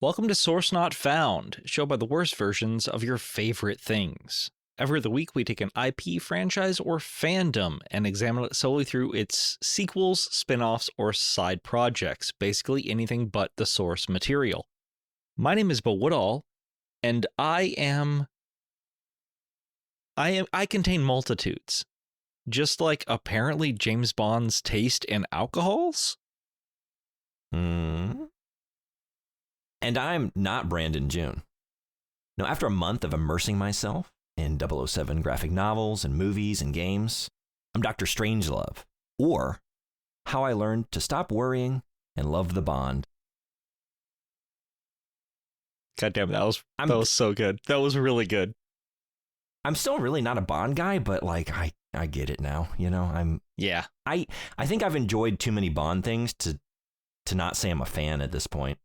Welcome to Source Not Found, a show about the worst versions of your favorite things. Every other week, we take an IP, franchise, or fandom and examine it solely through its sequels, spin-offs, or side projects, basically anything but the source material. My name is Bo Woodall, and I contain multitudes, just like apparently James Bond's taste in alcohols. And I'm not Brandon June. Now, after a month of immersing myself in 007 graphic novels and movies and games, I'm Dr. Strangelove, or How I Learned to Stop Worrying and Love the Bond. God damn, that was so good. That was really good. I'm still really not a Bond guy, but like I get it now. You know, I think I've enjoyed too many Bond things to not say I'm a fan at this point.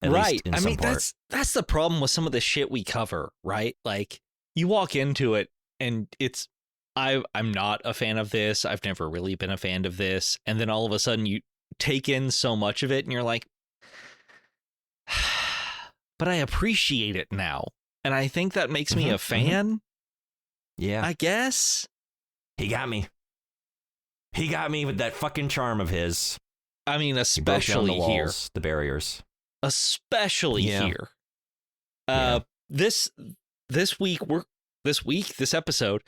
Right. I mean, that's the problem with some of the shit we cover, right? Like, you walk into it and it's, I'm not a fan of this. I've never really been a fan of this. And then all of a sudden you take in so much of it and you're like, but I appreciate it now. And I think that makes me a fan. Yeah. I guess. He got me. He got me with that fucking charm of his. I mean, especially the walls, here. The barriers. Especially here. This episode,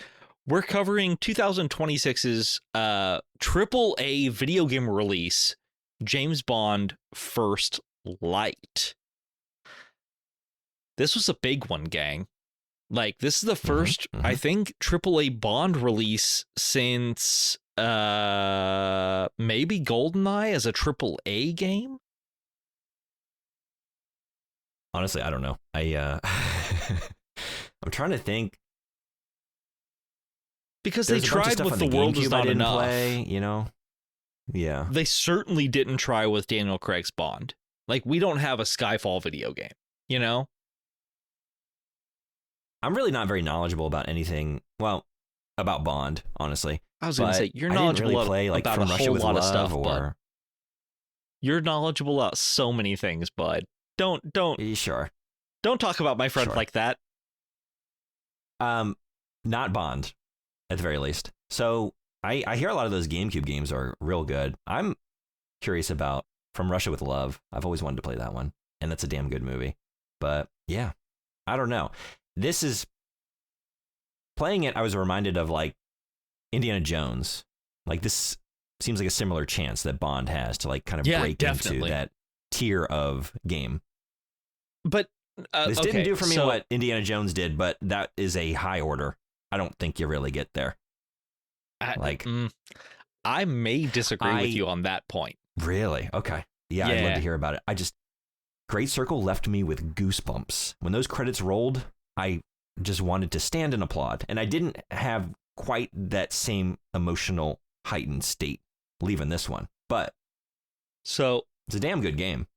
we're covering 2026's AAA video game release, James Bond First Light. This was a big one, gang. Like, this is the first, I think, AAA Bond release since maybe GoldenEye as a AAA game. Honestly, I don't know. I'm trying to think. Because they tried with The World Is Not Enough. Play, you know? Yeah. They certainly didn't try with Daniel Craig's Bond. Like, we don't have a Skyfall video game, you know? I'm really not very knowledgeable about anything, well, about Bond, honestly. I was going to say, you're knowledgeable about a whole lot of stuff, but you're knowledgeable about so many things, bud. Don't talk about my friend like that. Not Bond, at the very least. So I hear a lot of those GameCube games are real good. I'm curious about From Russia with Love. I've always wanted to play that one, and that's a damn good movie. But yeah, I don't know. This is playing it. I was reminded of like Indiana Jones. Like, this seems like a similar chance that Bond has to like kind of break into that tier of game. But this didn't do for me what Indiana Jones did, but that is a high order. I don't think you really get there. I may disagree with you on that point. Really? Okay. Yeah, I'd love to hear about it. Great Circle left me with goosebumps. When those credits rolled, I just wanted to stand and applaud. And I didn't have quite that same emotional heightened state leaving this one. But so it's a damn good game.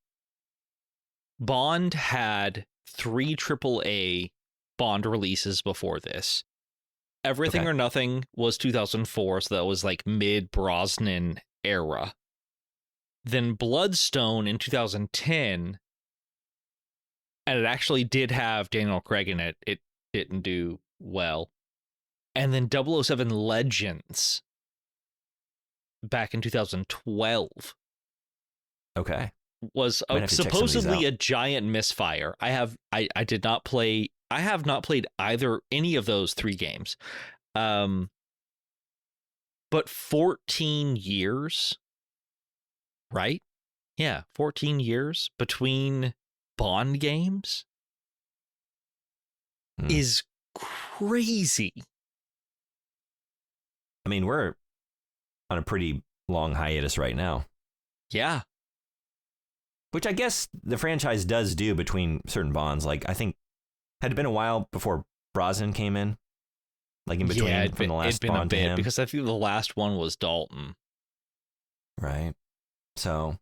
Bond had 3 AAA Bond releases before this. Everything or Nothing was 2004, so that was like mid-Brosnan era. Then Bloodstone in 2010, and it actually did have Daniel Craig in it. It didn't do well. And then 007 Legends back in 2012. Okay. Was supposedly a giant misfire. I have not played any of those 3 games. But 14 years, right? Yeah, 14 years between Bond games is crazy. I mean, we're on a pretty long hiatus right now. Yeah. Which I guess the franchise does do between certain Bonds. Like, I think, had it been a while before Brosnan came in? Like, in between from the last Bond to him? Because I think the last one was Dalton. Right. So,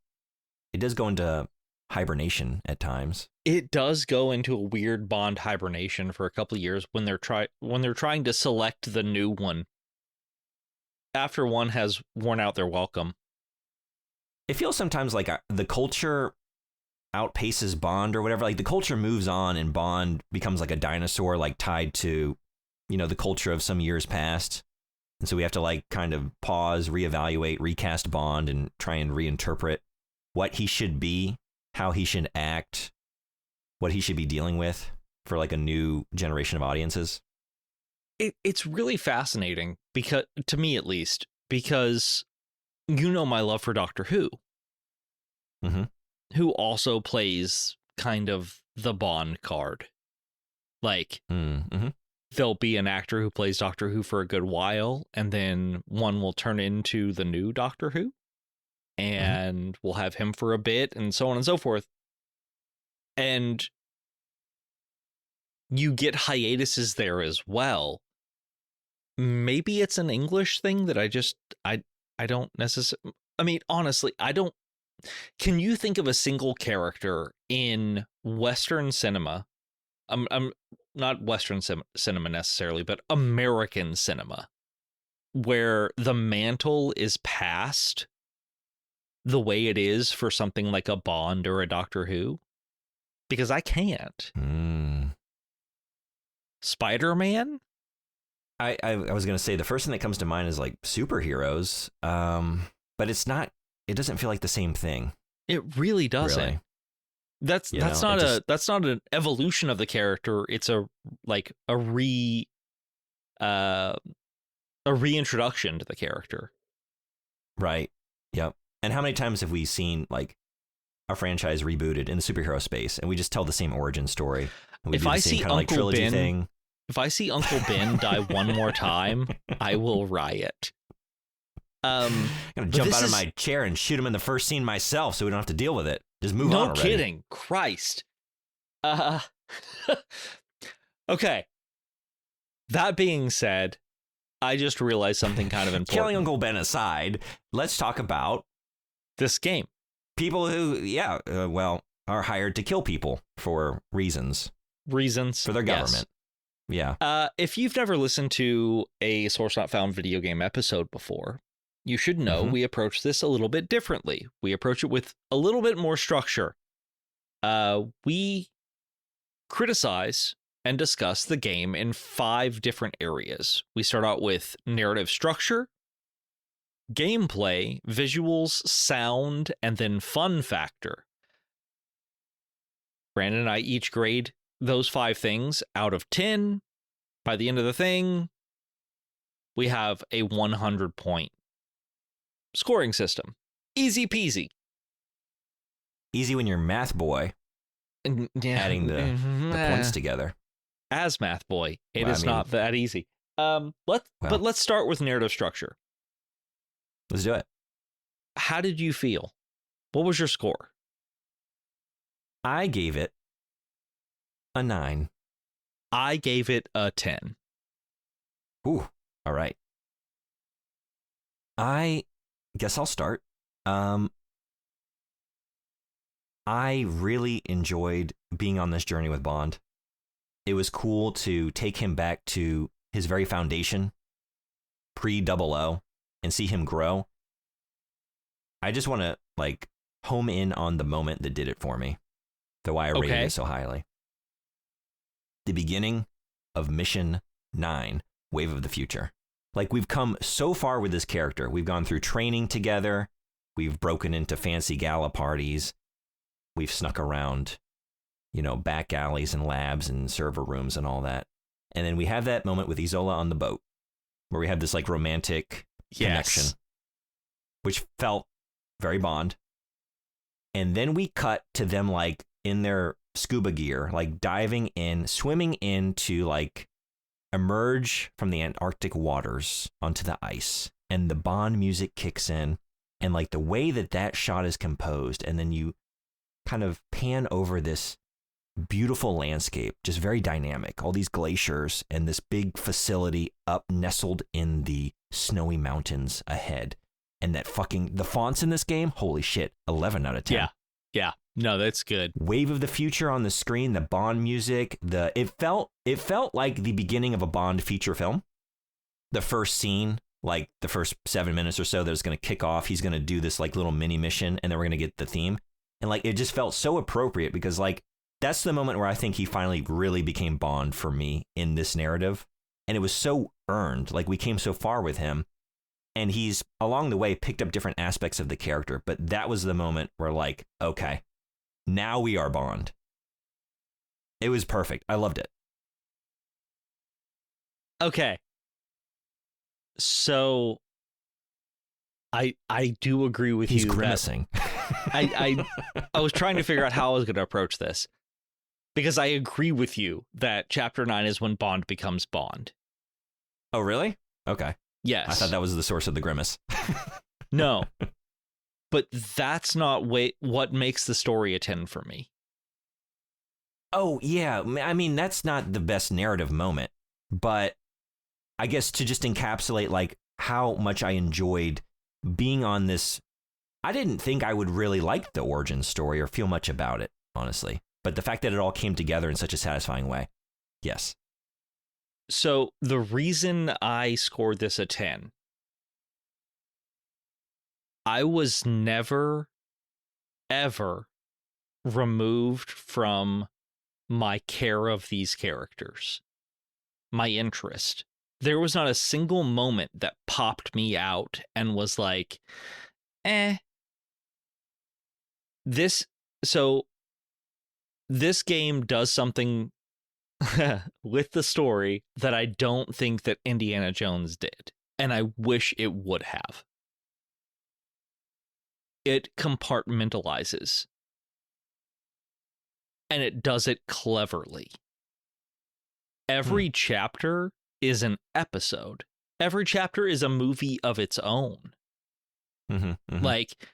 it does go into hibernation at times. It does go into a weird Bond hibernation for a couple of years when they're trying to select the new one after one has worn out their welcome. It feels sometimes like the culture outpaces Bond or whatever. Like the culture moves on and Bond becomes like a dinosaur, like tied to, the culture of some years past. And so we have to like kind of pause, reevaluate, recast Bond and try and reinterpret what he should be, how he should act, what he should be dealing with for like a new generation of audiences. It's really fascinating because, to me at least, because my love for Doctor Who, who also plays kind of the Bond card. Like, there'll be an actor who plays Doctor Who for a good while, and then one will turn into the new Doctor Who, and we'll have him for a bit, and so on and so forth. And you get hiatuses there as well. Maybe it's an English thing that I don't necessarily. I mean, honestly, I don't. Can you think of a single character in Western cinema? I'm not Western cinema necessarily, but American cinema, where the mantle is passed the way it is for something like a Bond or a Doctor Who, because I can't. Spider-Man? I was going to say the first thing that comes to mind is like superheroes, but it's not. It doesn't feel like the same thing. It really doesn't. Really. That's not an evolution of the character. It's a reintroduction to the character. Right. Yep. And how many times have we seen like a franchise rebooted in the superhero space, and we just tell the same origin story? And we do the same kind of like trilogy thing. If I see Uncle Ben die one more time, I will riot. I'm gonna jump out of my chair and shoot him in the first scene myself, so we don't have to deal with it. Just move on already. No kidding, Christ. Okay. That being said, I just realized something kind of important. Killing Uncle Ben aside, let's talk about this game. People who, are hired to kill people for reasons for their government. Yes. Yeah. If you've never listened to a Source Not Found video game episode before, you should know we approach this a little bit differently. We approach it with a little bit more structure. We criticize and discuss the game in 5 different areas. We start out with narrative structure, gameplay, visuals, sound, and then fun factor. Brandon and I each grade those 5 things out of 10. By the end of the thing, we have a 100-point scoring system. Easy peasy. Easy when you're math boy. Adding the points together. As math boy, it is not that easy. But let's start with narrative structure. Let's do it. How did you feel? What was your score? I gave it a 9. I gave it a 10. Ooh, all right. I guess I'll start. I really enjoyed being on this journey with Bond. It was cool to take him back to his very foundation, pre-00, and see him grow. I just want to like home in on the moment that did it for me, the why I rated it so highly. The beginning of Mission 9, Wave of the Future. Like, we've come so far with this character. We've gone through training together. We've broken into fancy gala parties. We've snuck around, back alleys and labs and server rooms and all that. And then we have that moment with Isola on the boat where we have this like romantic connection, which felt very Bond. And then we cut to them like in their scuba gear, like diving in, swimming in to like emerge from the Antarctic waters onto the ice. And the Bond music kicks in, and like the way that shot is composed, and then you kind of pan over this beautiful landscape, just very dynamic, all these glaciers and this big facility up nestled in the snowy mountains ahead. And that the fonts in this game, holy shit, 11 out of 10. Yeah. No, that's good. Wave of the Future on the screen, the Bond music, it felt like the beginning of a Bond feature film. The first scene, like the first 7 minutes or so that it's going to kick off, he's going to do this like little mini mission, and then we're going to get the theme. And like, it just felt so appropriate because like, that's the moment where I think he finally really became Bond for me in this narrative. And it was so earned. Like, we came so far with him, and he's along the way picked up different aspects of the character. But that was the moment where like, okay, now we are Bond. It was perfect. I loved it. Okay. So I do agree with He's you. Grimacing. I was trying to figure out how I was going to approach this, because I agree with you that Chapter 9 is when Bond becomes Bond. Oh, really? Okay. Yes. I thought that was the source of the grimace. No. But that's not what makes the story a 10 for me. Oh, yeah. I mean, that's not the best narrative moment, but I guess to just encapsulate like how much I enjoyed being on this. I didn't think I would really like the origin story or feel much about it, honestly. But the fact that it all came together in such a satisfying way. Yes. So the reason I scored this a 10, I was never, ever removed from my care of these characters, my interest. There was not a single moment that popped me out and was like, This game does something with the story that I don't think that Indiana Jones did, and I wish it would have. It compartmentalizes, and it does it cleverly. Every chapter is an episode. Every chapter is a movie of its own. Like,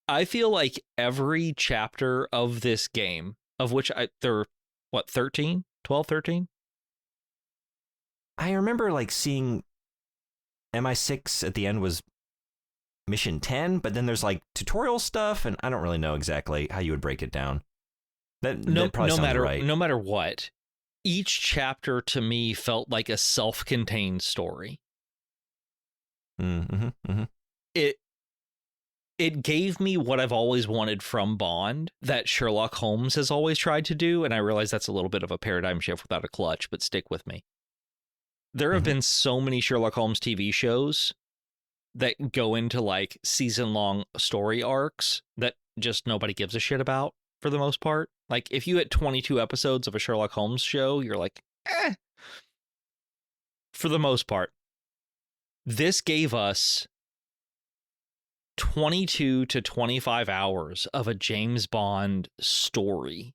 I feel like every chapter of this game, of which there are, 13? 12, 13? I remember like seeing MI6 at the end was mission 10, but then there's like tutorial stuff, and I don't really know exactly how you would break it down. That probably sounds right. No matter what, each chapter to me felt like a self-contained story. It gave me what I've always wanted from Bond, that Sherlock Holmes has always tried to do, and I realize that's a little bit of a paradigm shift without a clutch, but stick with me. There have been so many Sherlock Holmes TV shows that go into like season-long story arcs that just nobody gives a shit about for the most part. Like, if you hit 22 episodes of a Sherlock Holmes show, you're like, for the most part. This gave us 22 to 25 hours of a James Bond story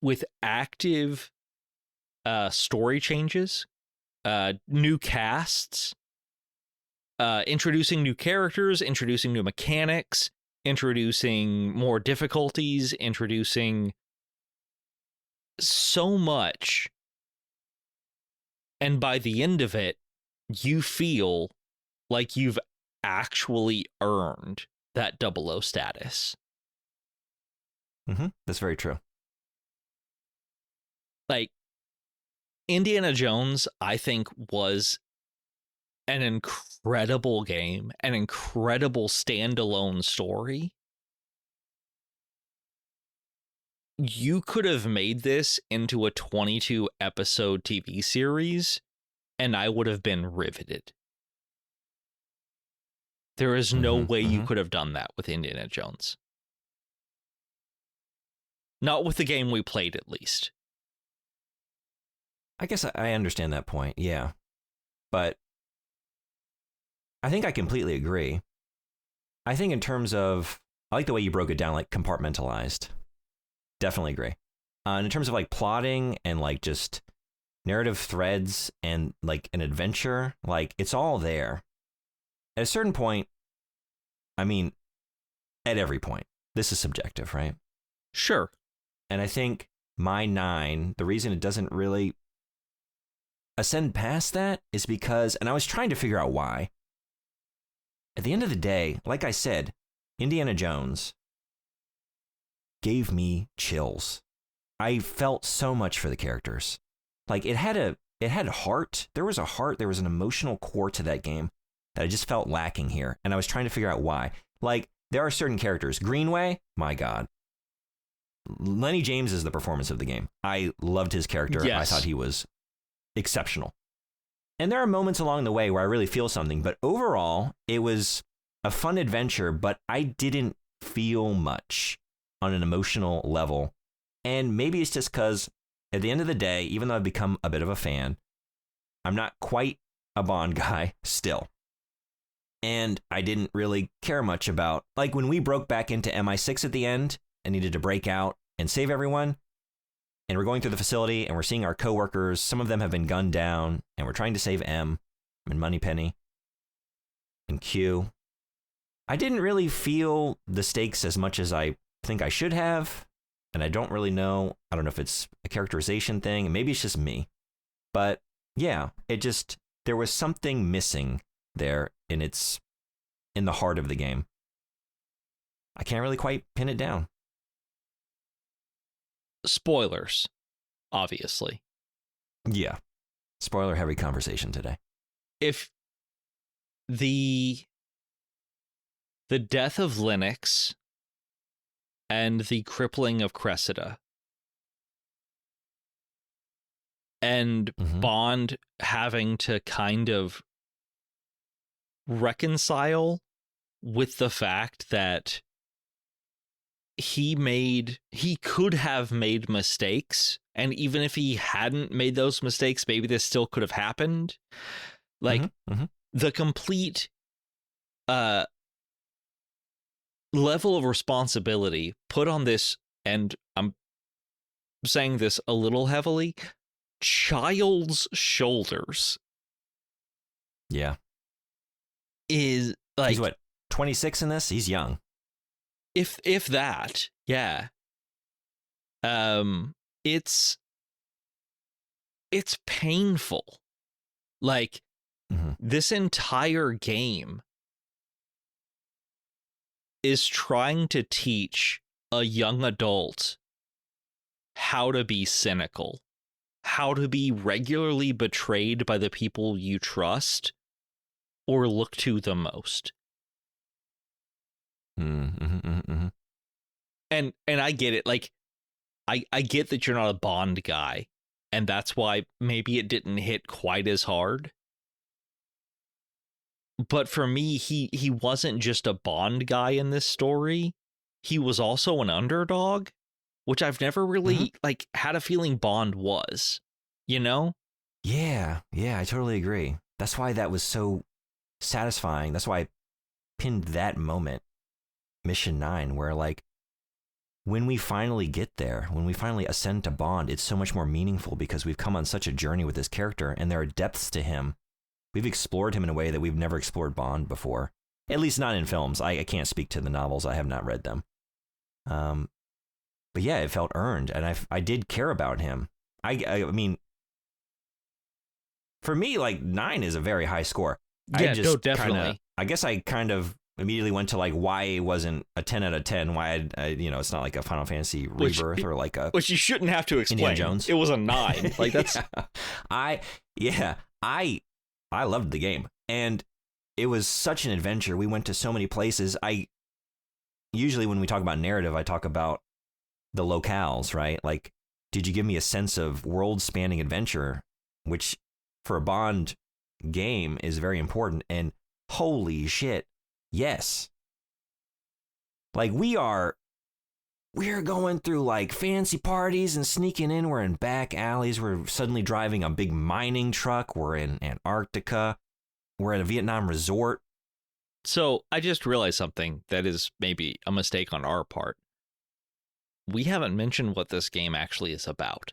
with active story changes, new casts, introducing new characters, introducing new mechanics, introducing more difficulties, introducing so much. And by the end of it, you feel like you've actually earned that 00 status. That's very true. Like, Indiana Jones, I think, was an incredible game, an incredible standalone story. You could have made this into a 22 episode TV series, and I would have been riveted. There is no way you could have done that with Indiana Jones. Not with the game we played, at least. I guess I understand that point, yeah. But I think I completely agree. I think in terms of, I like the way you broke it down, like compartmentalized. Definitely agree. And in terms of like plotting and like just narrative threads and like an adventure, like it's all there. At a certain point, I mean, at every point, this is subjective, right? Sure. And I think my 9, the reason it doesn't really ascend past that is because, and I was trying to figure out why. At the end of the day, like I said, Indiana Jones gave me chills. I felt so much for the characters. Like it had heart. There was a heart. There was an emotional core to that game that I just felt lacking here. And I was trying to figure out why. Like there are certain characters. Greenway, my God. Lenny James is the performance of the game. I loved his character. Yes. I thought he was exceptional. And there are moments along the way where I really feel something, but overall, it was a fun adventure, but I didn't feel much on an emotional level. And maybe it's just because at the end of the day, even though I've become a bit of a fan, I'm not quite a Bond guy still. And I didn't really care much about, like when we broke back into MI6 at the end and needed to break out and save everyone, and we're going through the facility and we're seeing our coworkers, some of them have been gunned down, and we're trying to save M and Moneypenny and Q. I didn't really feel the stakes as much as I think I should have, and I don't really know. I don't know if it's a characterization thing, and maybe it's just me. But yeah, there was something missing there, and it's in the heart of the game. I can't really quite pin it down. Spoilers, obviously. Yeah. Spoiler heavy conversation today. If the death of Linux and the crippling of Cressida and Bond having to kind of reconcile with the fact that he could have made mistakes, and even if he hadn't made those mistakes, maybe this still could have happened. Like the complete level of responsibility put on this, and I'm saying this a little heavily, child's shoulders. Yeah. Is like, he's what, 26 in this? He's young. If that, yeah. It's painful. Like this entire game is trying to teach a young adult how to be cynical, how to be regularly betrayed by the people you trust or look to the most. And I get it. Like, I get that you're not a Bond guy, and that's why maybe it didn't hit quite as hard. But for me, he wasn't just a Bond guy in this story. He was also an underdog, which I've never really like had a feeling Bond was, you know? Yeah, I totally agree. That's why that was so satisfying. That's why I pinned that moment, Mission 9, where like when we finally get there, when we finally ascend to Bond, it's so much more meaningful because we've come on such a journey with this character, and there are depths to him. We've explored him in a way that we've never explored Bond before, at least not in films. I can't speak to the novels. I have not read them. But yeah, it felt earned, and I did care about him. I mean, for me, like 9 is a very high score. Yeah, no, definitely. I guess I kind of immediately went to like why it wasn't a 10 out of 10. Why it's not like a Final Fantasy Rebirth or like a, which you shouldn't have to explain. Indiana Jones. It was a 9. Like that's I loved the game, and it was such an adventure. We went to so many places. Usually when we talk about narrative, I talk about the locales, right? Like, did you give me a sense of world-spanning adventure, which for a Bond game is very important? And holy shit, yes. Like we're going through like fancy parties and sneaking in. We're in back alleys. We're suddenly driving a big mining truck. We're in Antarctica. We're at a Vietnam resort. So I just realized something that is maybe a mistake on our part. We haven't mentioned what this game actually is about.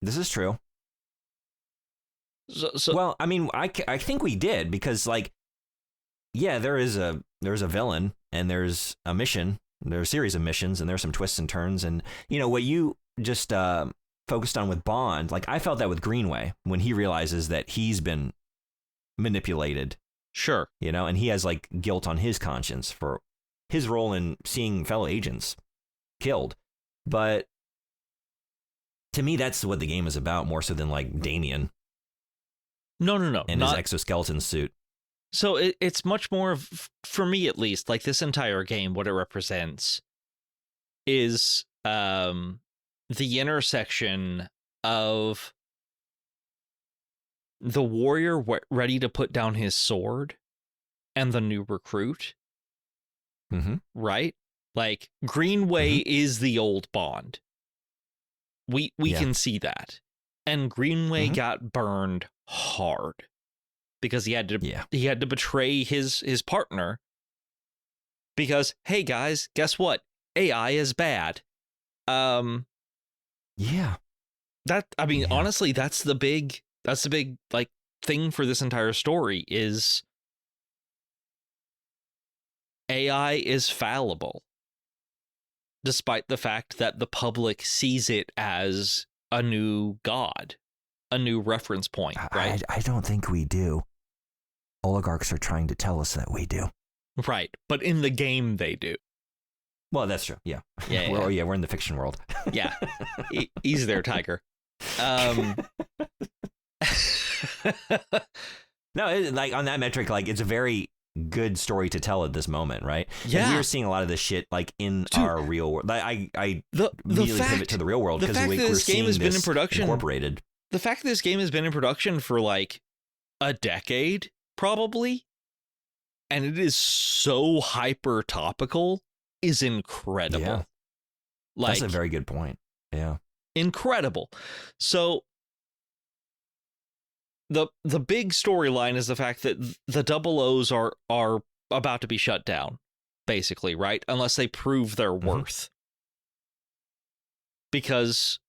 This is true. So well, I mean, I think we did, because like, yeah, there's a villain and there's a mission. There's a series of missions, and there's some twists and turns. And, you know, what you just focused on with Bond, like I felt that with Greenway when he realizes that he's been manipulated. Sure. You know, and he has like guilt on his conscience for his role in seeing fellow agents killed. But to me, that's what the game is about, more so than like Damien. No. And his exoskeleton suit. So it's much more of, for me at least, like this entire game, what it represents is the intersection of the warrior ready to put down his sword and the new recruit, right? Like Greenway is the old Bond. We can see that, and Greenway got burned hard because he had to betray his partner. Because hey guys, guess what? AI is bad. Honestly, that's the big like thing for this entire story is AI is fallible, despite the fact that the public sees it as a new god, a new reference point, right? I don't think we do. Oligarchs are trying to tell us that we do. Right, but in the game they do. Well, that's true. Yeah. We're in the fiction world. Yeah. Easy there, Tiger. No, like on that metric, like it's a very good story to tell at this moment, right? Yeah. And we're seeing a lot of this shit like in our real world. I immediately pivot to the real world because we're seeing this incorporated. The fact that this game has been in production for like a decade, probably, and it is so hyper topical is incredible. Yeah. Like, that's a very good point. Yeah. Incredible. So the big storyline is the fact that the double O's are about to be shut down, basically, right? Unless they prove their worth. Because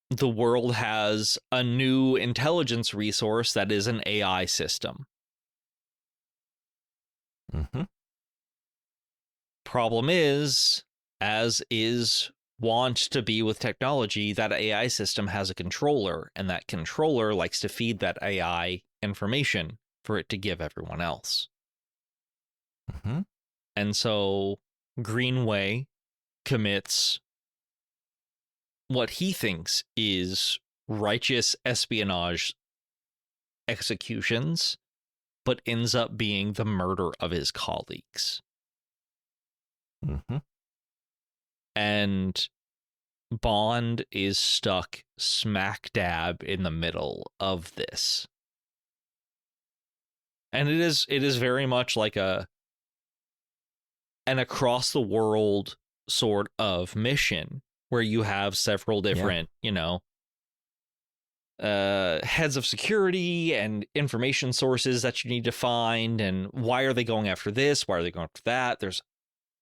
the world has a new intelligence resource that is an AI system. Problem is, as is wont to be with technology, that AI system has a controller, and that controller likes to feed that AI information for it to give everyone else. And so Greenway commits what he thinks is righteous espionage executions, but ends up being the murder of his colleagues. And Bond is stuck smack dab in the middle of this. And it is very much like an across the world sort of mission where you have several different, heads of security and information sources that you need to find, and why are they going after this? Why are they going after that?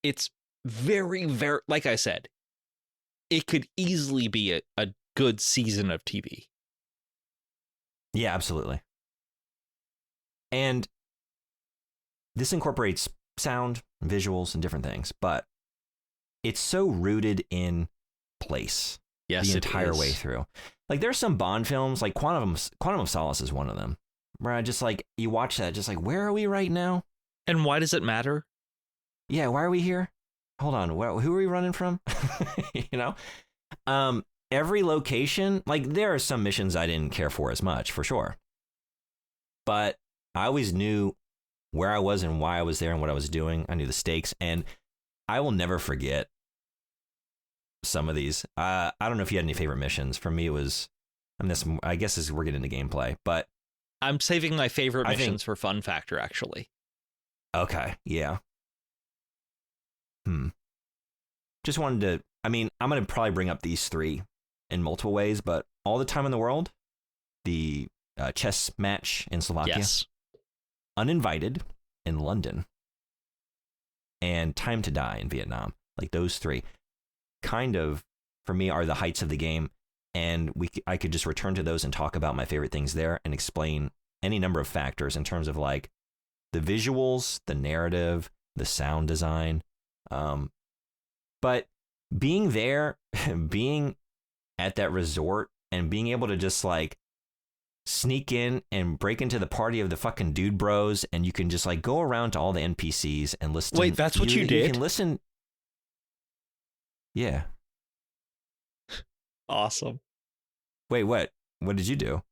It's very, very, like I said, it could easily be a good season of TV. Yeah, absolutely. And this incorporates sound, visuals, and different things, but it's so rooted in place the entire way through. Like there's some Bond films, like Quantum of Solace is one of them, where I just like, you watch that, just like, where are we right now? And why does it matter? Yeah, why are we here? Hold on, who are we running from? Every location, like there are some missions I didn't care for as much, for sure. But I always knew where I was and why I was there and what I was doing. I knew the stakes, and I will never forget some of these. I don't know if you had any favorite missions. For me, it was, I guess as we're getting into gameplay, but I'm saving my favorite missions for fun factor, actually. Okay, yeah. Just wanted to, I'm going to probably bring up these three in multiple ways, but All the Time in the World, the chess match in Slovakia, yes. Uninvited in London, and Time to Die in Vietnam. Like those three kind of, for me, are the heights of the game. And I could just return to those and talk about my favorite things there and explain any number of factors in terms of like the visuals, the narrative, the sound design. But being there, being at that resort and being able to just like sneak in and break into the party of the fucking dude bros, and you can just like go around to all the NPCs and listen. Wait, that's what you did? You can listen. Yeah. Awesome. Wait, what? What did you do?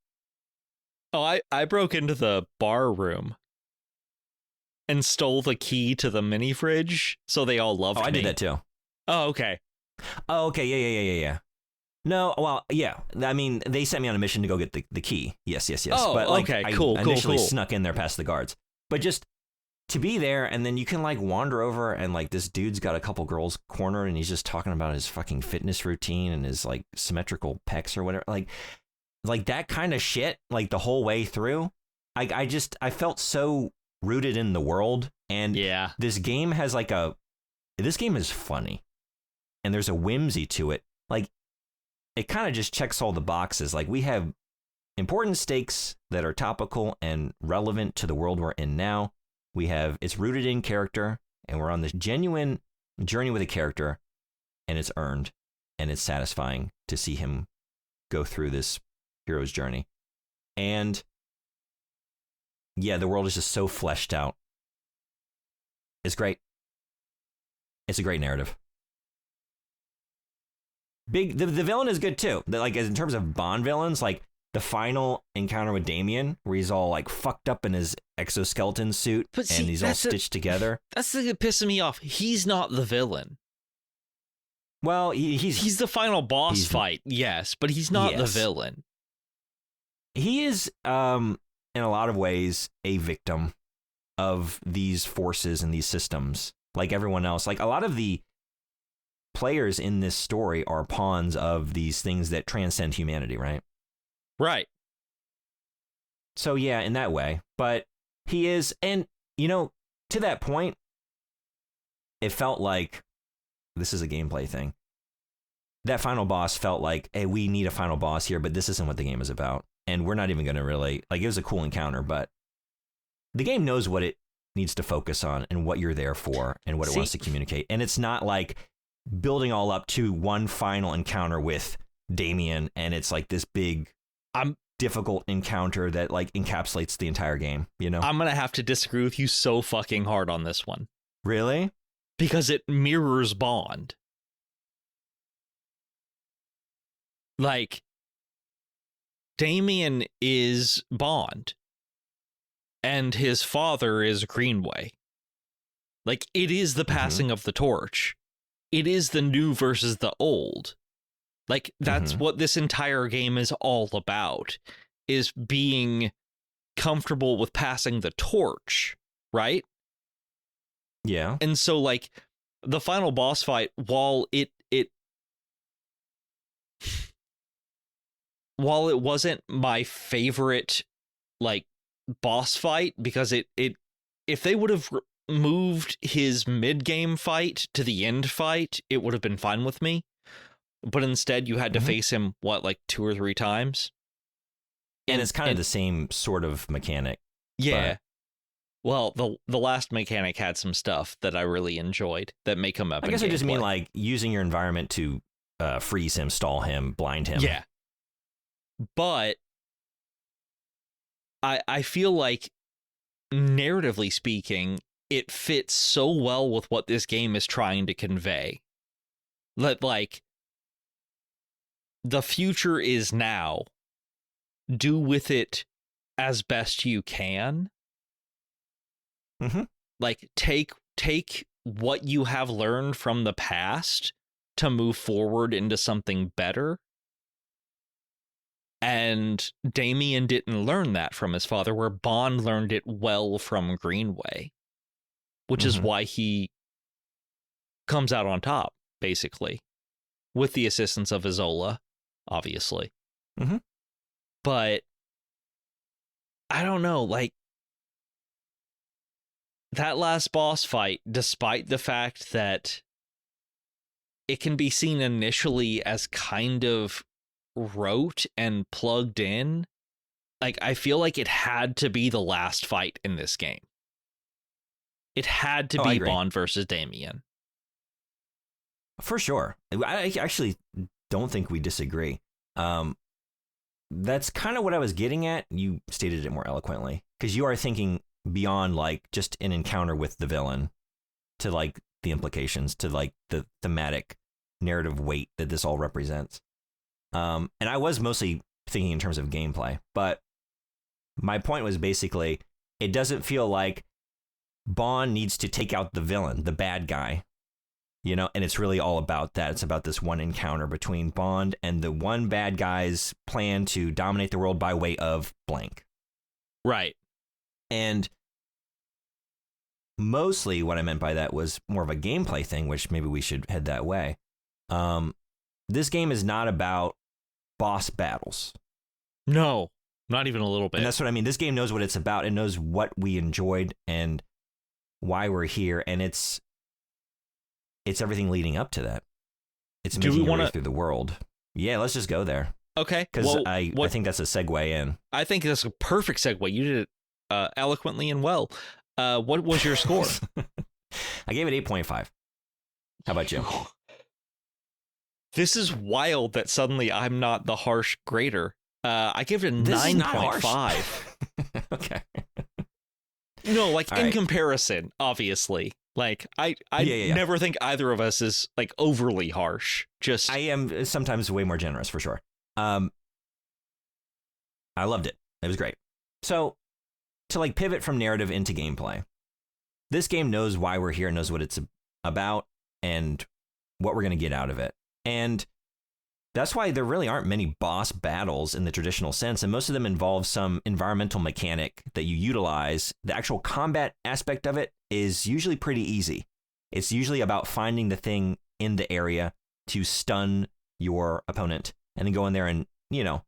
Oh, I broke into the bar room and stole the key to the mini fridge, so they all loved me. I did that too. Oh, okay. Oh, okay. Yeah. No, well, yeah. I mean, they sent me on a mission to go get the key. Yes. Oh, but, like, okay. I Cool. initially snuck in there past the guards. But just to be there, and then you can, like, wander over, and, like, this dude's got a couple girls cornered, and he's just talking about his fucking fitness routine and his, like, symmetrical pecs or whatever. Like that kind of shit, like, the whole way through. I felt so rooted in the world. And yeah, this game has, like, this game is funny. And there's a whimsy to it. Like, it kind of just checks all the boxes. Like, we have important stakes that are topical and relevant to the world we're in now. It's rooted in character, and we're on this genuine journey with a character, and it's earned, and it's satisfying to see him go through this hero's journey. And yeah, the world is just so fleshed out. It's great. It's a great narrative. The villain is good too. Like, in terms of Bond villains, like the final encounter with Damien, where he's all like fucked up in his exoskeleton suit, and he's all stitched together. That's the thing that pisses me off. He's not the villain. Well, he's the final boss fight, yes, but he's not the villain. He is, in a lot of ways, a victim of these forces and these systems, like everyone else. Like, a lot of the players in this story are pawns of these things that transcend humanity, right? Right. So yeah, in that way. But he is, and, you know, to that point, it felt like, this is a gameplay thing. That final boss felt like, hey, we need a final boss here, but this isn't what the game is about. And we're not even going to really, like, it was a cool encounter, but the game knows what it needs to focus on and what you're there for and what it wants to communicate. And it's not like building all up to one final encounter with Damien, and it's like this big, difficult encounter that, like, encapsulates the entire game, you know? I'm going to have to disagree with you so fucking hard on this one. Really? Because it mirrors Bond. Like, Damien is Bond, and his father is Greenway. Like, it is the passing of the torch. It is the new versus the old. Like, that's what this entire game is all about, is being comfortable with passing the torch, right? Yeah. And so, like, the final boss fight, while it wasn't my favorite, like, boss fight, because it if they would have moved his mid-game fight to the end fight, it would have been fine with me. But instead, you had to face him, like 2 or 3 times? And it's kind of the same sort of mechanic. Yeah. Well, the last mechanic had some stuff that I really enjoyed that may come up. I guess I just mean, like, using your environment to freeze him, stall him, blind him. Yeah. But I feel like, narratively speaking, it fits so well with what this game is trying to convey. That, like, the future is now. Do with it as best you can. Like, take what you have learned from the past to move forward into something better. And Damien didn't learn that from his father, where Bond learned it well from Greenway, which is why he comes out on top, basically, with the assistance of Isola, obviously. But I don't know, like, that last boss fight, despite the fact that it can be seen initially as kind of rote and plugged in, like, I feel like it had to be the last fight in this game. It had to be Bond versus Damien. For sure. I actually don't think we disagree. That's kind of what I was getting at. You stated it more eloquently, because you are thinking beyond, like, just an encounter with the villain to, like, the implications, to, like, the thematic narrative weight that this all represents. And I was mostly thinking in terms of gameplay, but my point was basically, it doesn't feel like Bond needs to take out the villain, the bad guy, you know, and it's really all about that. It's about this one encounter between Bond and the one bad guy's plan to dominate the world by way of blank. Right. And mostly what I meant by that was more of a gameplay thing, which maybe we should head that way. This game is not about boss battles. No, not even a little bit. And that's what I mean. This game knows what it's about. It knows what we enjoyed and why we're here. And it's everything leading up to that. It's making your way through the world. Yeah, let's just go there. Okay. Because I think that's a segue in. I think that's a perfect segue. You did it eloquently and well. What was your score? I gave it 8.5. How about you? This is wild that suddenly I'm not the harsh grader. I give it a 9.5. Okay. No, like All in right. comparison, obviously. Like I never think either of us is like overly harsh. Just I am sometimes way more generous for sure. I loved it. It was great. So to like pivot from narrative into gameplay, this game knows why we're here, knows what it's about, and what we're going to get out of it. And that's why there really aren't many boss battles in the traditional sense, and most of them involve some environmental mechanic that you utilize. The actual combat aspect of it is usually pretty easy. It's usually about finding the thing in the area to stun your opponent, and then go in there and, you know,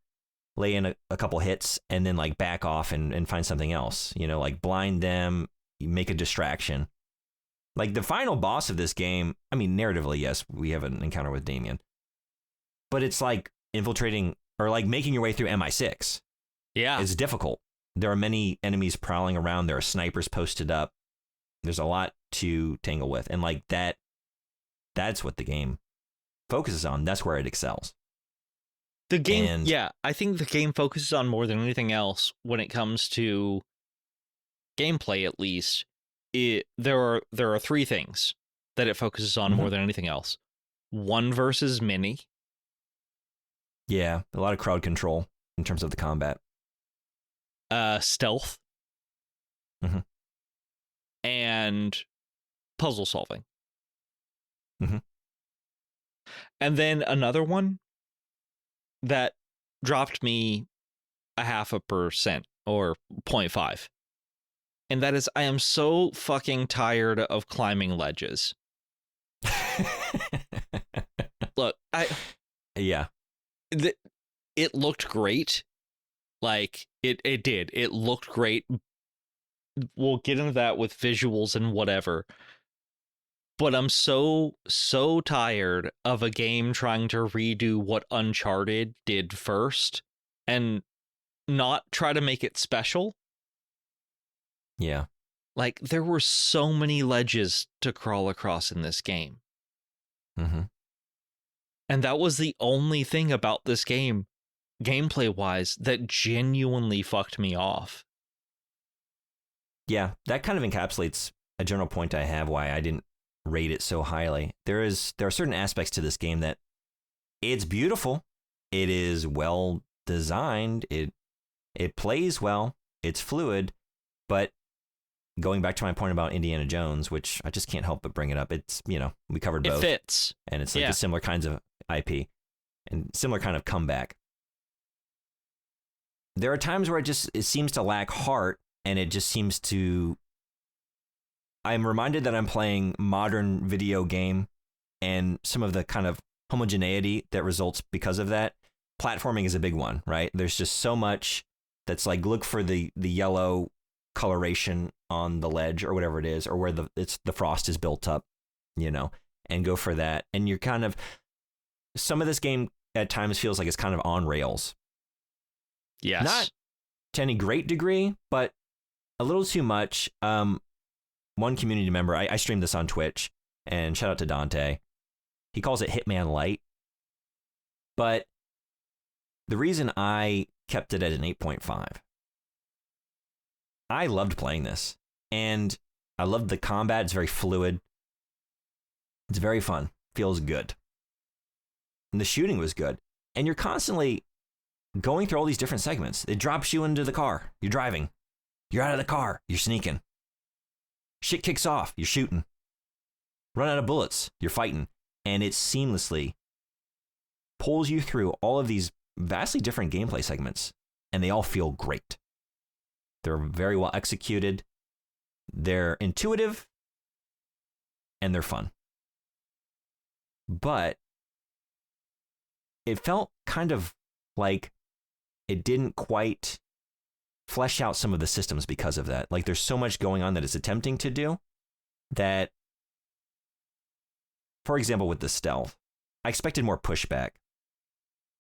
lay in a couple hits and then like back off and find something else, you know, like blind them, make a distraction. Like the final boss of this game, I mean, narratively, yes, we have an encounter with Damien, but it's like infiltrating or like making your way through MI6. yeah. It's difficult. There are many enemies prowling around. There are snipers posted up. There's a lot to tangle with. And like that's what the game focuses on. That's where it excels. The game, I think the game focuses on more than anything else when it comes to gameplay, at least. There are three things that it focuses on more than anything else. One versus many. Yeah, a lot of crowd control in terms of the combat. Stealth. Mm-hmm. And puzzle solving. Mm-hmm. And then another one that dropped me 0.5% or 0.5. And that is, I am so fucking tired of climbing ledges. Look, yeah. It looked great. Like, it did. It looked great. We'll get into that with visuals and whatever. But I'm so tired of a game trying to redo what Uncharted did first and not try to make it special. Yeah. Like, there were so many ledges to crawl across in this game. Mm-hmm. And that was the only thing about this game, gameplay-wise, that genuinely fucked me off. Yeah, that kind of encapsulates a general point I have why I didn't rate it so highly. There are certain aspects to this game that it's beautiful. It is well designed. It plays well. It's fluid. But going back to my point about Indiana Jones, which I just can't help but bring it up. It's, you know, we covered both. It fits. And it's like a similar kinds of IP and similar kind of comeback. There are times where it seems to lack heart, and it just seems to... I'm reminded that I'm playing modern video game, and some of the kind of homogeneity that results because of that. Platforming is a big one, right? There's just so much that's like, look for the yellow coloration on the ledge or whatever it is, or where the frost is built up, you know, and go for that. And you're kind of... Some of this game at times feels like it's kind of on rails. Yes. Not to any great degree, but a little too much. One community member, I streamed this on Twitch, and shout out to Dante. He calls it Hitman Light. But the reason I kept it at an 8.5, I loved playing this, and I loved the combat. It's very fluid. It's very fun. Feels good. And the shooting was good. And you're constantly going through all these different segments. It drops you into the car. You're driving. You're out of the car. You're sneaking. Shit kicks off. You're shooting. Run out of bullets. You're fighting. And it seamlessly pulls you through all of these vastly different gameplay segments. And they all feel great. They're very well executed. They're intuitive. And they're fun. But it felt kind of like it didn't quite flesh out some of the systems because of that. Like there's so much going on that it's attempting to do that, for example, with the stealth, I expected more pushback.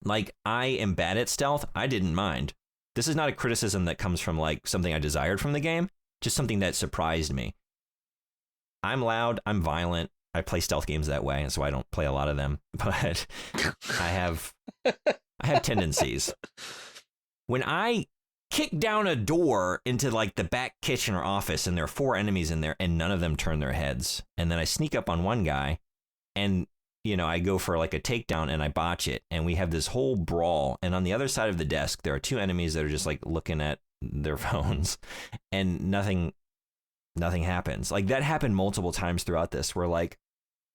Like I am bad at stealth. I didn't mind. This is not a criticism that comes from like something I desired from the game, just something that surprised me. I'm loud. I'm violent. I play stealth games that way, and so I don't play a lot of them, but I have tendencies. When I kick down a door into like the back kitchen or office and there are 4 enemies in there and none of them turn their heads, and then I sneak up on one guy and, you know, I go for like a takedown and I botch it, and we have this whole brawl, and on the other side of the desk there are 2 enemies that are just like looking at their phones and nothing happens. Like that happened multiple times throughout this where like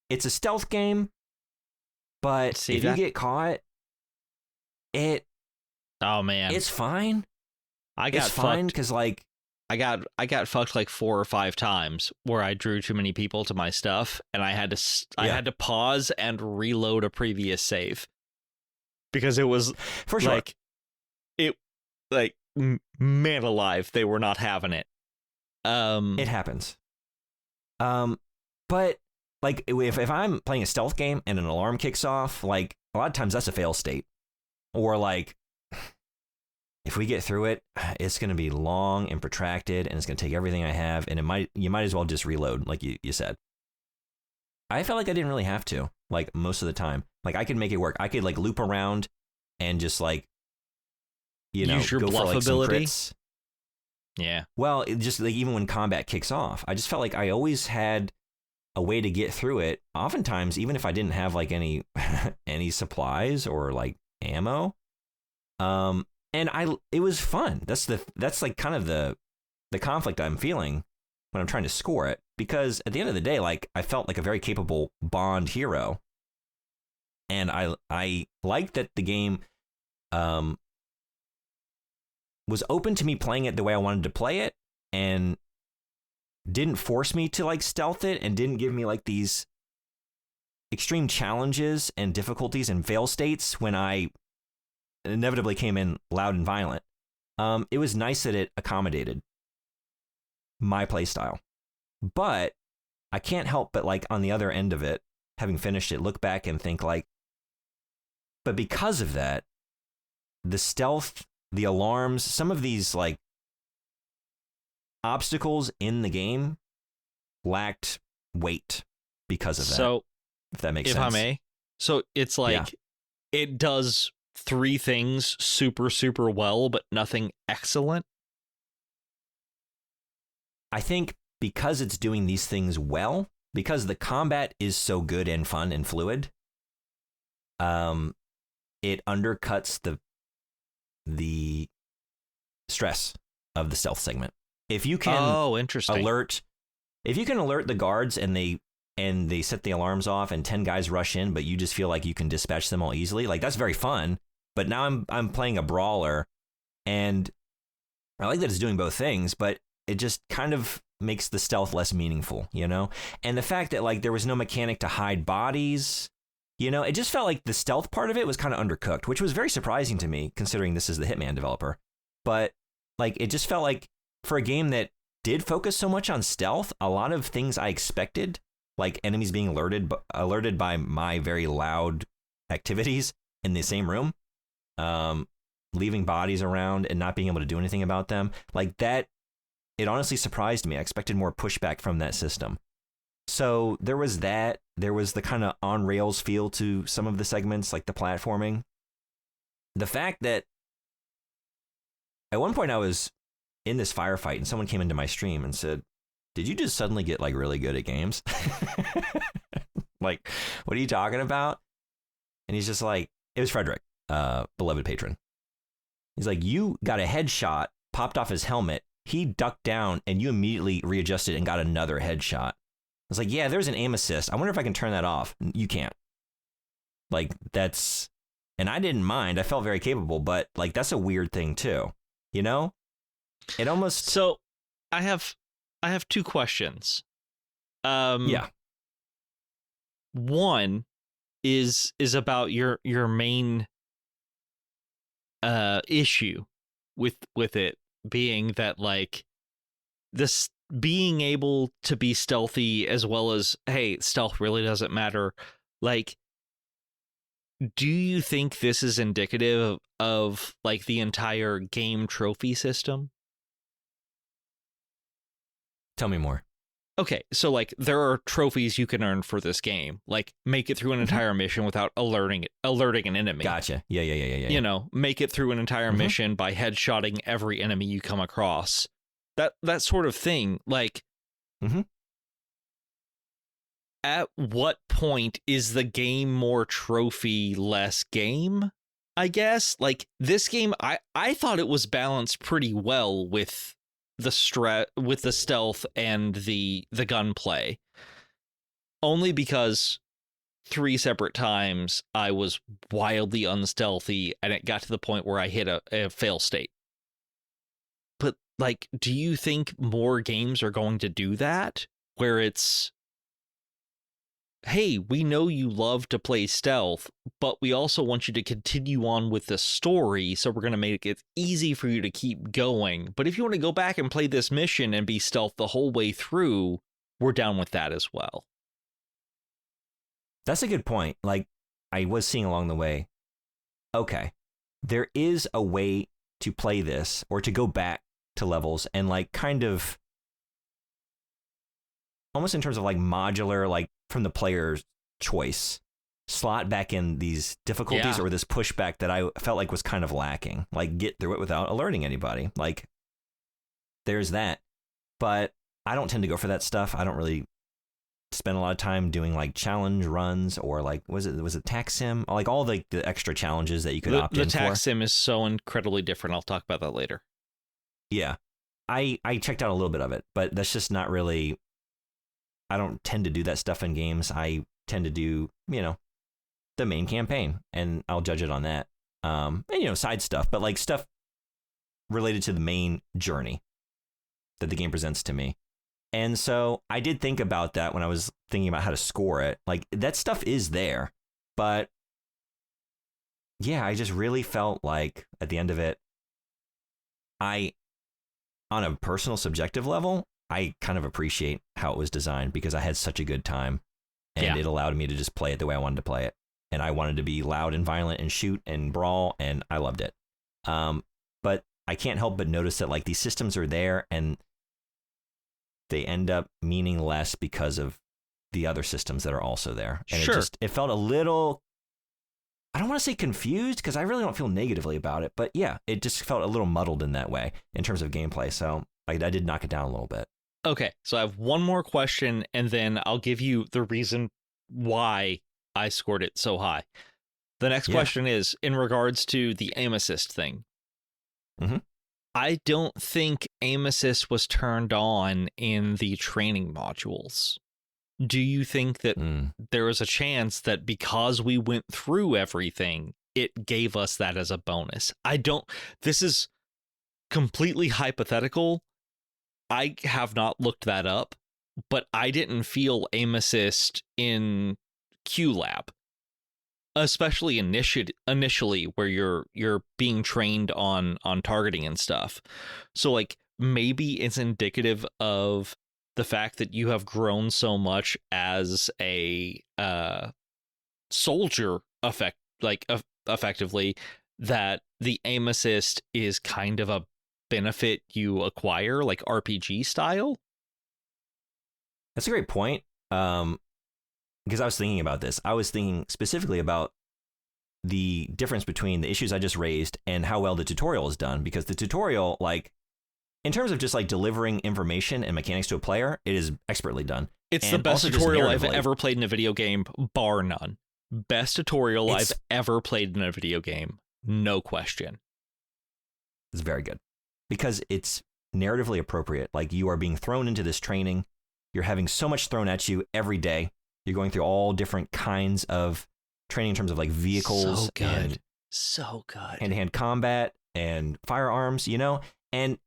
it's a stealth game, but if you get caught, oh man, it's fine. It's fine because like I got fucked like 4 or 5 times where I drew too many people to my stuff, and I had to pause and reload a previous save because it was for sure man alive, they were not having it. It happens. But like if I'm playing a stealth game and an alarm kicks off, like a lot of times that's a fail state. Or like if we get through it, it's going to be long and protracted, and it's going to take everything I have, and you might as well just reload, like you said. I felt like I didn't really have to, like most of the time. Like I could make it work. I could like loop around and just like, you know, use your go bluff for like ability. some crits. Yeah. Well, it just like even when combat kicks off, I just felt like I always had a way to get through it. Oftentimes, even if I didn't have like any supplies or like ammo, and it was fun. That's like kind of the conflict I'm feeling when I'm trying to score it, because at the end of the day, like I felt like a very capable Bond hero, and I liked that the game was open to me playing it the way I wanted to play it, and didn't force me to like stealth it, and didn't give me like these extreme challenges and difficulties and fail states when I inevitably came in loud and violent. It was nice that it accommodated my play style, but I can't help but like on the other end of it, having finished it, look back and think like, but because of that, the stealth, the alarms, some of these like obstacles in the game lacked weight because of that. So, if that makes if sense. I may, so it's like it does 3 things super, super well, but nothing excellent. I think because it's doing these things well, because the combat is so good and fun and fluid, it undercuts the stress of the stealth segment. If you can alert the guards and they set the alarms off and 10 guys rush in, but you just feel like you can dispatch them all easily, like that's very fun. But now I'm playing a brawler, and I like that it's doing both things, but it just kind of makes the stealth less meaningful, you know? And the fact that like there was no mechanic to hide bodies, you know, it just felt like the stealth part of it was kind of undercooked, which was very surprising to me considering this is the Hitman developer. But like it just felt like for a game that did focus so much on stealth, a lot of things I expected, like enemies being alerted by my very loud activities in the same room, leaving bodies around and not being able to do anything about them, like that, it honestly surprised me. I expected more pushback from that system. So there was that. There was the kind of on rails feel to some of the segments, like the platforming. The fact that at one point I was in this firefight and someone came into my stream and said, "Did you just suddenly get like really good at games?" Like, what are you talking about? And he's just like, it was Frederick, beloved patron. He's like, you got a headshot, popped off his helmet. he ducked down and you immediately readjusted and got another headshot. I was like, yeah, there's an aim assist. I wonder if I can turn that off. You can't. Like, that's, and I didn't mind. I felt very capable, but like, that's a weird thing too. You know, it almost. So I have two questions. Yeah. One is about your main issue with it being that, like, this being able to be stealthy as well as, hey, stealth really doesn't matter. Like, do you think this is indicative of like the entire game trophy system? Tell me more. Okay, so like there are trophies you can earn for this game, like make it through an entire mission without alerting an enemy. Gotcha. Yeah. You know, make it through an entire mission by headshotting every enemy you come across. That sort of thing. Like, at what point is the game more trophy, less game? I guess like this game, I thought it was balanced pretty well with the stealth and the gunplay, only because 3 separate times I was wildly unstealthy and it got to the point where I hit a fail state. But like, do you think more games are going to do that, where it's, hey, we know you love to play stealth, but we also want you to continue on with the story, so we're going to make it easy for you to keep going. But if you want to go back and play this mission and be stealth the whole way through, we're down with that as well. That's a good point. Like, I was seeing along the way, okay, there is a way to play this or to go back to levels and like kind of almost in terms of like modular, like from the player's choice, slot back in these difficulties or this pushback that I felt like was kind of lacking, like get through it without alerting anybody. Like, there's that. But I don't tend to go for that stuff. I don't really spend a lot of time doing like challenge runs or like, was it tax sim? Like all the extra challenges that you could opt in for. The tax sim is so incredibly different. I'll talk about that later. Yeah. I checked out a little bit of it, but that's just not really, I don't tend to do that stuff in games. I tend to do, you know, the main campaign, and I'll judge it on that. And, you know, side stuff, but like stuff related to the main journey that the game presents to me. And so I did think about that when I was thinking about how to score it. Like, that stuff is there, but yeah, I just really felt like at the end of it, on a personal subjective level, I kind of appreciate how it was designed because I had such a good time and it allowed me to just play it the way I wanted to play it. And I wanted to be loud and violent and shoot and brawl, and I loved it. But I can't help but notice that like these systems are there and they end up meaning less because of the other systems that are also there. And it felt a little, I don't want to say confused because I really don't feel negatively about it, but yeah, it just felt a little muddled in that way in terms of gameplay. So I did knock it down a little bit. Okay, so I have one more question, and then I'll give you the reason why I scored it so high. The next question is in regards to the aim assist thing. I don't think aim assist was turned on in the training modules. Do you think that there was a chance that because we went through everything, it gave us that as a bonus? This is completely hypothetical. I have not looked that up, but I didn't feel aim assist in QLab, especially initially where you're being trained on targeting and stuff. So like maybe it's indicative of the fact that you have grown so much as a soldier effectively that the aim assist is kind of a benefit you acquire, like RPG style. That's a great point. Because I was thinking about this. I was thinking specifically about the difference between the issues I just raised and how well the tutorial is done. Because the tutorial, like, in terms of just like delivering information and mechanics to a player, it is expertly done. It's the best tutorial I've ever played in a video game, bar none. Best tutorial I've ever played in a video game, no question. It's very good. Because it's narratively appropriate. Like, you are being thrown into this training. You're having so much thrown at you every day. You're going through all different kinds of training in terms of like vehicles So good. and So good. hand-to-hand combat and firearms, and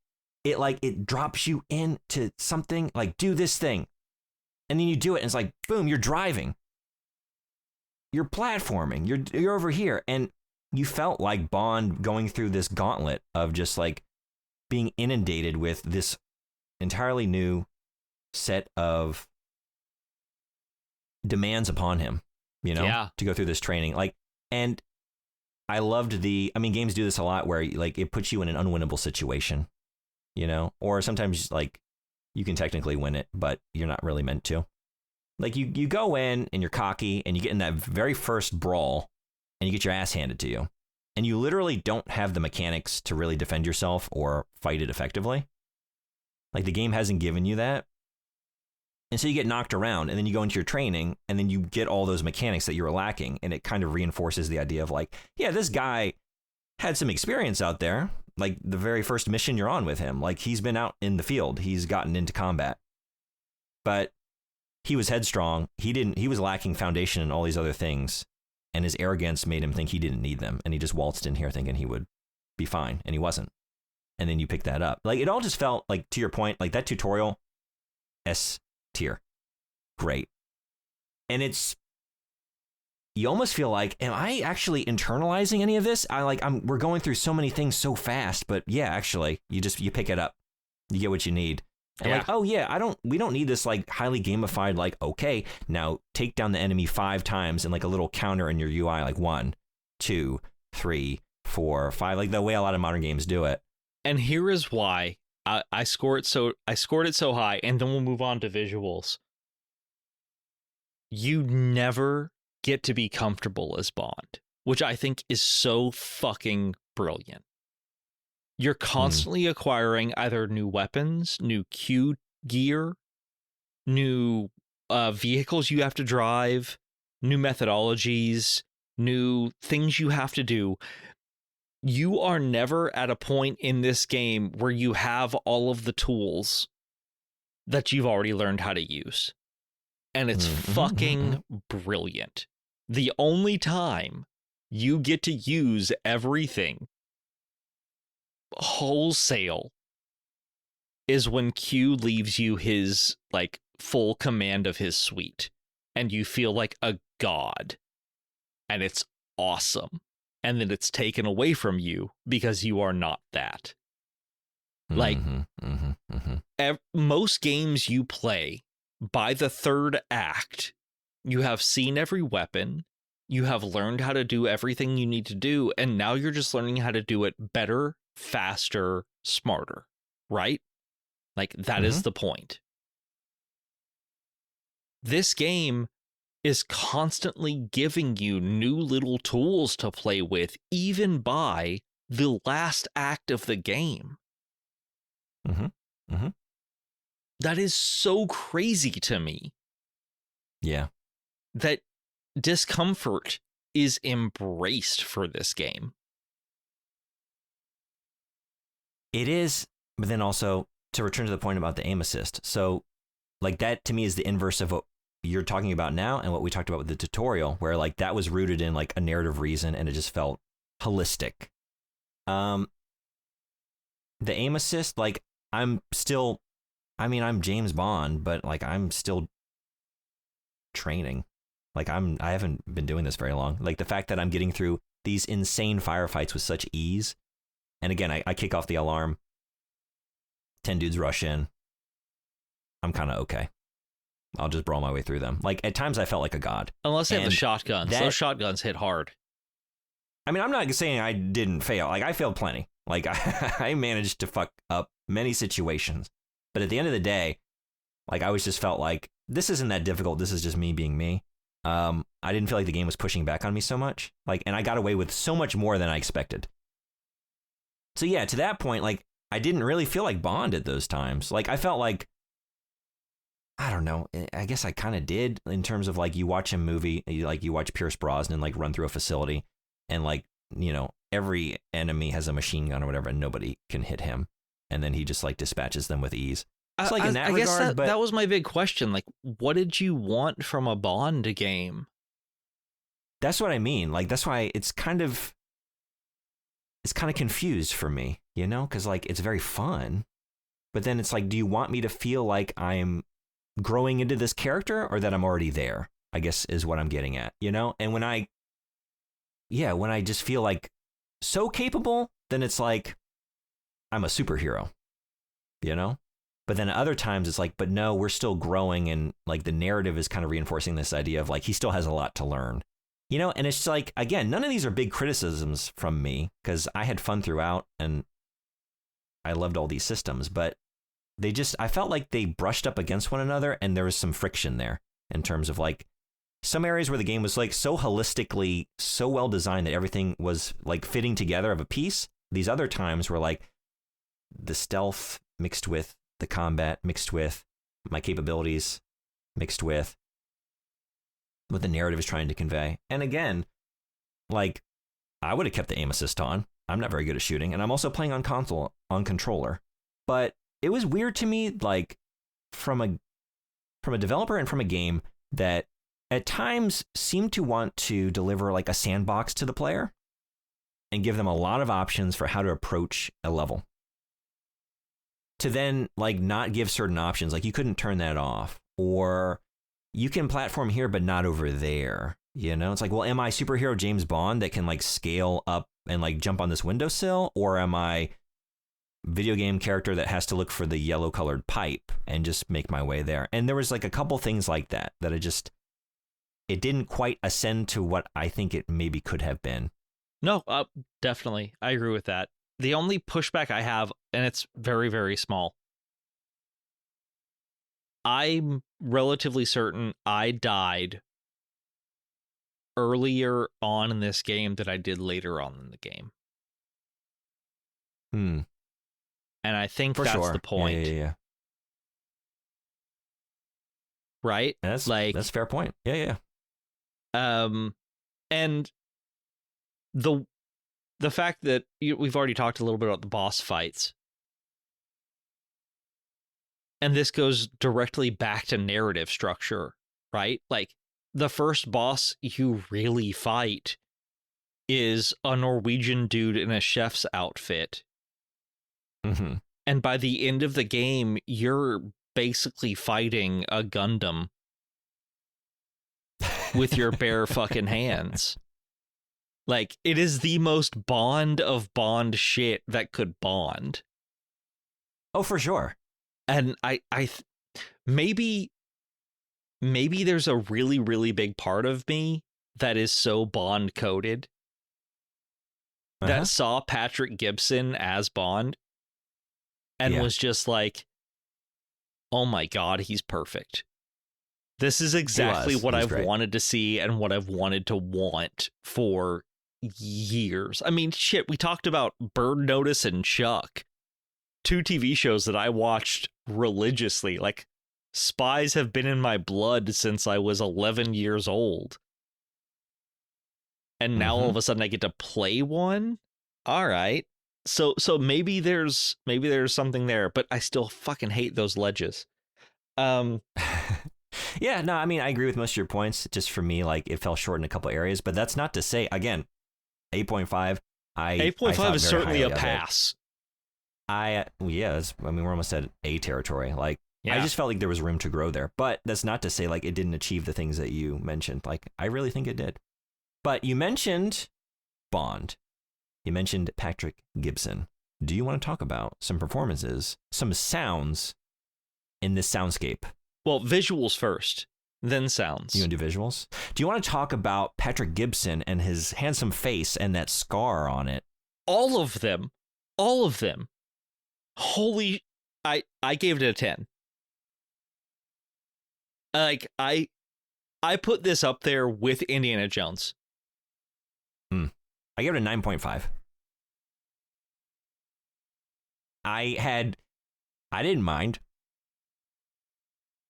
it drops you into something like, do this thing. And then you do it and it's like, boom, you're driving. You're platforming. You're over here. And you felt like Bond going through this gauntlet of just like being inundated with this entirely new set of demands upon him, to go through this training. Like, and I loved games do this a lot where like it puts you in an unwinnable situation, or sometimes like you can technically win it, but you're not really meant to. Like you go in and you're cocky and you get in that very first brawl and you get your ass handed to you and you literally don't have the mechanics to really defend yourself or fight it effectively. Like the game hasn't given you that. And so you get knocked around and then you go into your training and then you get all those mechanics that you were lacking. And it kind of reinforces the idea of like, yeah, this guy had some experience out there. Like the very first mission you're on with him, like he's been out in the field. He's gotten into combat, but he was headstrong. He was lacking foundation and all these other things. And his arrogance made him think he didn't need them. And he just waltzed in here thinking he would be fine. And he wasn't. And then you pick that up. Like it all just felt like, to your point, like that tutorial, S tier. Great. And you almost feel like, am I actually internalizing any of this? We're going through so many things so fast, but yeah, actually, you pick it up. You get what you need. And like, oh yeah, we don't need this like highly gamified, like, okay, now take down the enemy 5 times and like a little counter in your UI, like 1, 2, 3, 4, 5, like the way a lot of modern games do it. And here is why I scored it so high, and then we'll move on to visuals. You never get to be comfortable as Bond, which I think is so fucking brilliant. You're constantly acquiring either new weapons, new Q gear, new vehicles you have to drive, new methodologies, new things you have to do. You are never at a point in this game where you have all of the tools that you've already learned how to use. And it's fucking brilliant. The only time you get to use everything wholesale is when Q leaves you his like full command of his suite and you feel like a god and it's awesome. And then it's taken away from you because you are not that. Like most games you play, by the third act, you have seen every weapon, you have learned how to do everything you need to do, and now you're just learning how to do it better, faster, smarter, right? Like that is the point. This game is constantly giving you new little tools to play with, even by the last act of the game. That is so crazy to me. Yeah. That discomfort is embraced for this game. It is, but then also to return to the point about the aim assist. So like that to me is the inverse of what you're talking about now and what we talked about with the tutorial, where like that was rooted in like a narrative reason and it just felt holistic. The aim assist, like I'm James Bond, but like I'm still training. Like I haven't been doing this very long. Like the fact that I'm getting through these insane firefights with such ease. And again, I kick off the alarm. 10 dudes rush in. I'm kind of okay. I'll just brawl my way through them. Like at times I felt like a god. Unless they have the shotguns. Those shotguns hit hard. I mean, I'm not saying I didn't fail. Like I failed plenty. Like I managed to fuck up many situations. But at the end of the day, like I was just felt like this isn't that difficult. This is just me being me. I didn't feel like the game was pushing back on me so much. Like, and I got away with so much more than I expected. So yeah, to that point, like I didn't really feel like Bond at those times. Like I felt like, I don't know. I guess I kind of did in terms of like you watch a movie, you watch Pierce Brosnan like run through a facility and like, every enemy has a machine gun or whatever and nobody can hit him. and then he just like dispatches them with ease. It's like I, in that I guess regard, but that was my big question. Like, what did you want from a Bond game? that's what I mean. Like, that's why it's kind of confused for me, you know, because like it's very fun, but then it's like, do you want me to feel like I'm growing into this character or that I'm already there? I guess is what I'm getting at, you know? And when I just feel like so capable, then it's like I'm a superhero, you know? But then other times it's like, but no, we're still growing, and like the narrative is kind of reinforcing this idea of like he still has a lot to learn. You know, and it's like, again, none of these are big criticisms from me because I had fun throughout and I loved all these systems, but I felt like they brushed up against one another and there was some friction there in terms of like some areas where the game was like so holistically, so well designed that everything was like fitting together of a piece. These other times were like the stealth mixed with the combat, mixed with my capabilities, mixed with what the narrative is trying to convey. And again, like I would have kept the aim assist on. I'm not very good at shooting, and I'm also playing on console on controller. But it was weird to me, like from a developer and from a game that at times seemed to want to deliver like a sandbox to the player and give them a lot of options for how to approach a level. To then like not give certain options, like you couldn't turn that off, or you can platform here, but not over there. You know, it's like, well, am I superhero James Bond that can like scale up and like jump on this windowsill? Or am I video game character that has to look for the yellow colored pipe and just make my way there? And there was like a couple things like that it didn't quite ascend to what I think it maybe could have been. No, definitely. I agree with that. The only pushback I have, and it's very, very small, I'm relatively certain I died earlier on in this game than I did later on in the game. And I think For that's sure. the point. Yeah. Right? That's a fair point. Yeah. And the fact that we've already talked a little bit about the boss fights. And this goes directly back to narrative structure, right? Like the first boss you really fight is a Norwegian dude in a chef's outfit. Mm-hmm. And by the end of the game, you're basically fighting a Gundam with your bare fucking hands. Like, it is the most Bond of Bond shit that could Bond. Oh, for sure. And maybe there's a really, really big part of me that is so Bond coded that saw Patrick Gibson as Bond and was just like, oh my God, he's perfect. This is exactly what I've wanted to see and what I've wanted to want for years. I mean, shit, we talked about Burn Notice and Chuck, 2 TV shows that I watched religiously. Like, spies have been in my blood since I was 11 years old. And now all of a sudden I get to play one? All right. So maybe there's something there, but I still fucking hate those ledges. Yeah, no, I mean, I agree with most of your points. Just for me, like, it fell short in a couple areas, but that's not to say, again, 8.5. 8.5 is certainly a pass. We're almost at A territory. Like, I just felt like there was room to grow there, but that's not to say like it didn't achieve the things that you mentioned. Like, I really think it did. But you mentioned Bond. You mentioned Patrick Gibson. Do you want to talk about some performances, some sounds in this soundscape? Well, visuals first, then sounds. You want to do visuals? Do you want to talk about Patrick Gibson and his handsome face and that scar on it? All of them. Holy, I gave it a 10. Like, I put this up there with Indiana Jones. I gave it a 9.5. I didn't mind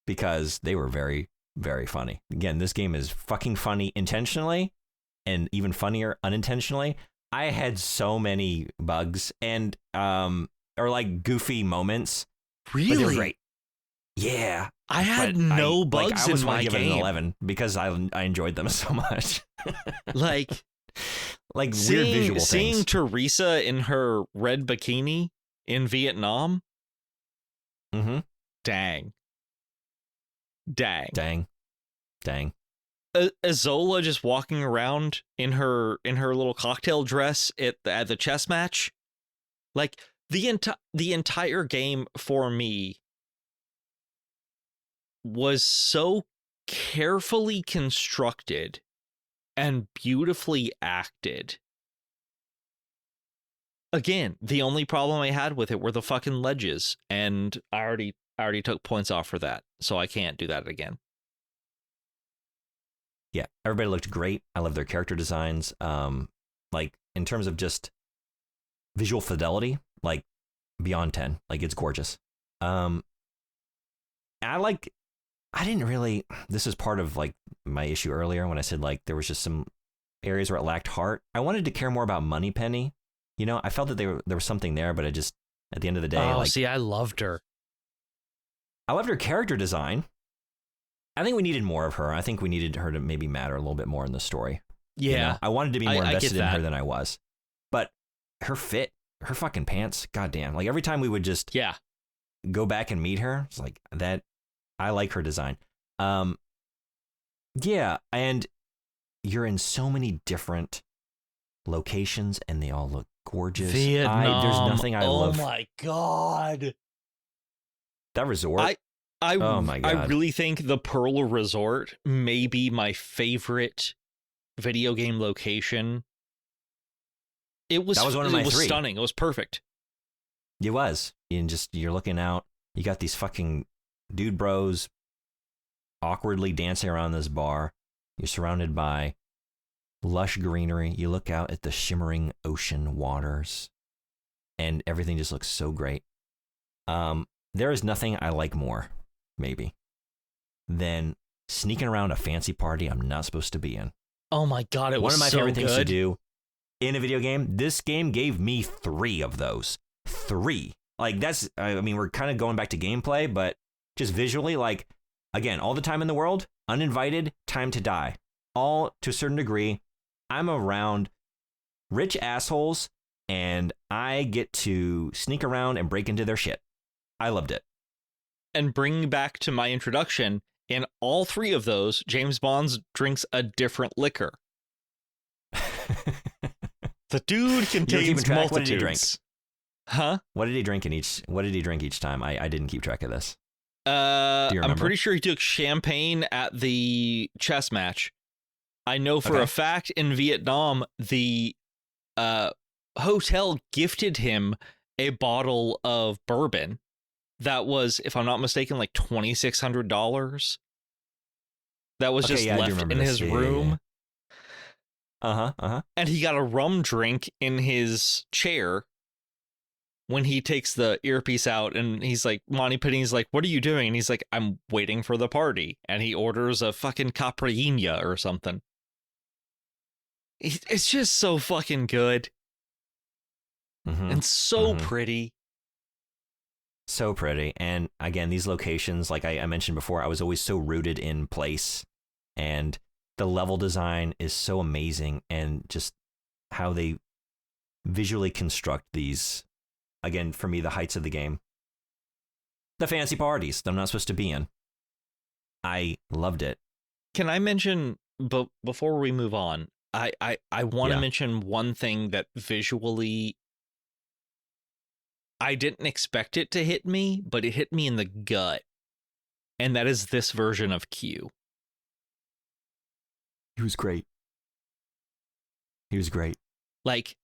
because they were very, very funny. Again, this game is fucking funny intentionally and even funnier unintentionally. I had so many bugs, and or like goofy moments. Really? But they were great. Yeah. I had no bugs I in my give it game. an 11 because I enjoyed them so much. Like weird visual things. Seeing Teresa in her red bikini in Vietnam. Mm-hmm. Dang. Azola just walking around in her little cocktail dress at the chess match. Like the entire game for me was so carefully constructed and beautifully acted. Again, the only problem I had with it were the fucking ledges, and I already took points off for that, so I can't do that again. Yeah, everybody looked great. I love their character designs. Like in terms of just visual fidelity, like beyond 10. Like it's gorgeous. I didn't really, this is part of like my issue earlier when I said like there was just some areas where it lacked heart. I wanted to care more about Moneypenny. You know, I felt that there was something there, but I just, at the end of the day, I loved her. I loved her character design. I think we needed more of her. I think we needed her to maybe matter a little bit more in the story. Yeah. You know? I wanted to be more invested in her that. than I was. But her fit, her fucking pants, goddamn. Like every time we would just go back and meet her, it's like that. I like her design. Yeah, and you're in so many different locations and they all look gorgeous. Vietnam. There's nothing I love. Oh my god. That resort. Oh my god. I really think the Pearl Resort may be my favorite video game location. That was one of my three. It was stunning. It was perfect. It was. You're looking out. You got these fucking dude bros awkwardly dancing around this bar. You're surrounded by lush greenery. You look out at the shimmering ocean waters and everything just looks so great. There is nothing I like more, maybe, than sneaking around a fancy party I'm not supposed to be in. Oh my god, it was so good. One of my favorite things to do in a video game. This game gave me 3 of those. 3. Like that's, I mean, we're kind of going back to gameplay, but just visually, like, again, all the time in the world, uninvited, time to die. All to a certain degree, I'm around rich assholes and I get to sneak around and break into their shit. I loved it. And bringing back to my introduction, in all 3 of those, James Bond drinks a different liquor. The dude contains multitudes. What did he drink? Huh? What did he drink each time? I didn't keep track of this. I'm pretty sure he took champagne at the chess match. I know for a fact in Vietnam, the hotel gifted him a bottle of bourbon that was, if I'm not mistaken, like $2,600. That was just left in his room. And he got a rum drink in his chair when he takes the earpiece out, and he's like, Moneypenny's like, what are you doing? And he's like, I'm waiting for the party. And he orders a fucking caipirinha or something. It's just so fucking good. And so pretty. So pretty. And again, these locations, like I mentioned before, I was always so rooted in place. And the level design is so amazing. And just how they visually construct these, again, for me, the heights of the game. The fancy parties that I'm not supposed to be in. I loved it. Can I mention, but before we move on, I want to mention one thing that visually I didn't expect it to hit me, but it hit me in the gut. And that is this version of Q. He was great. Like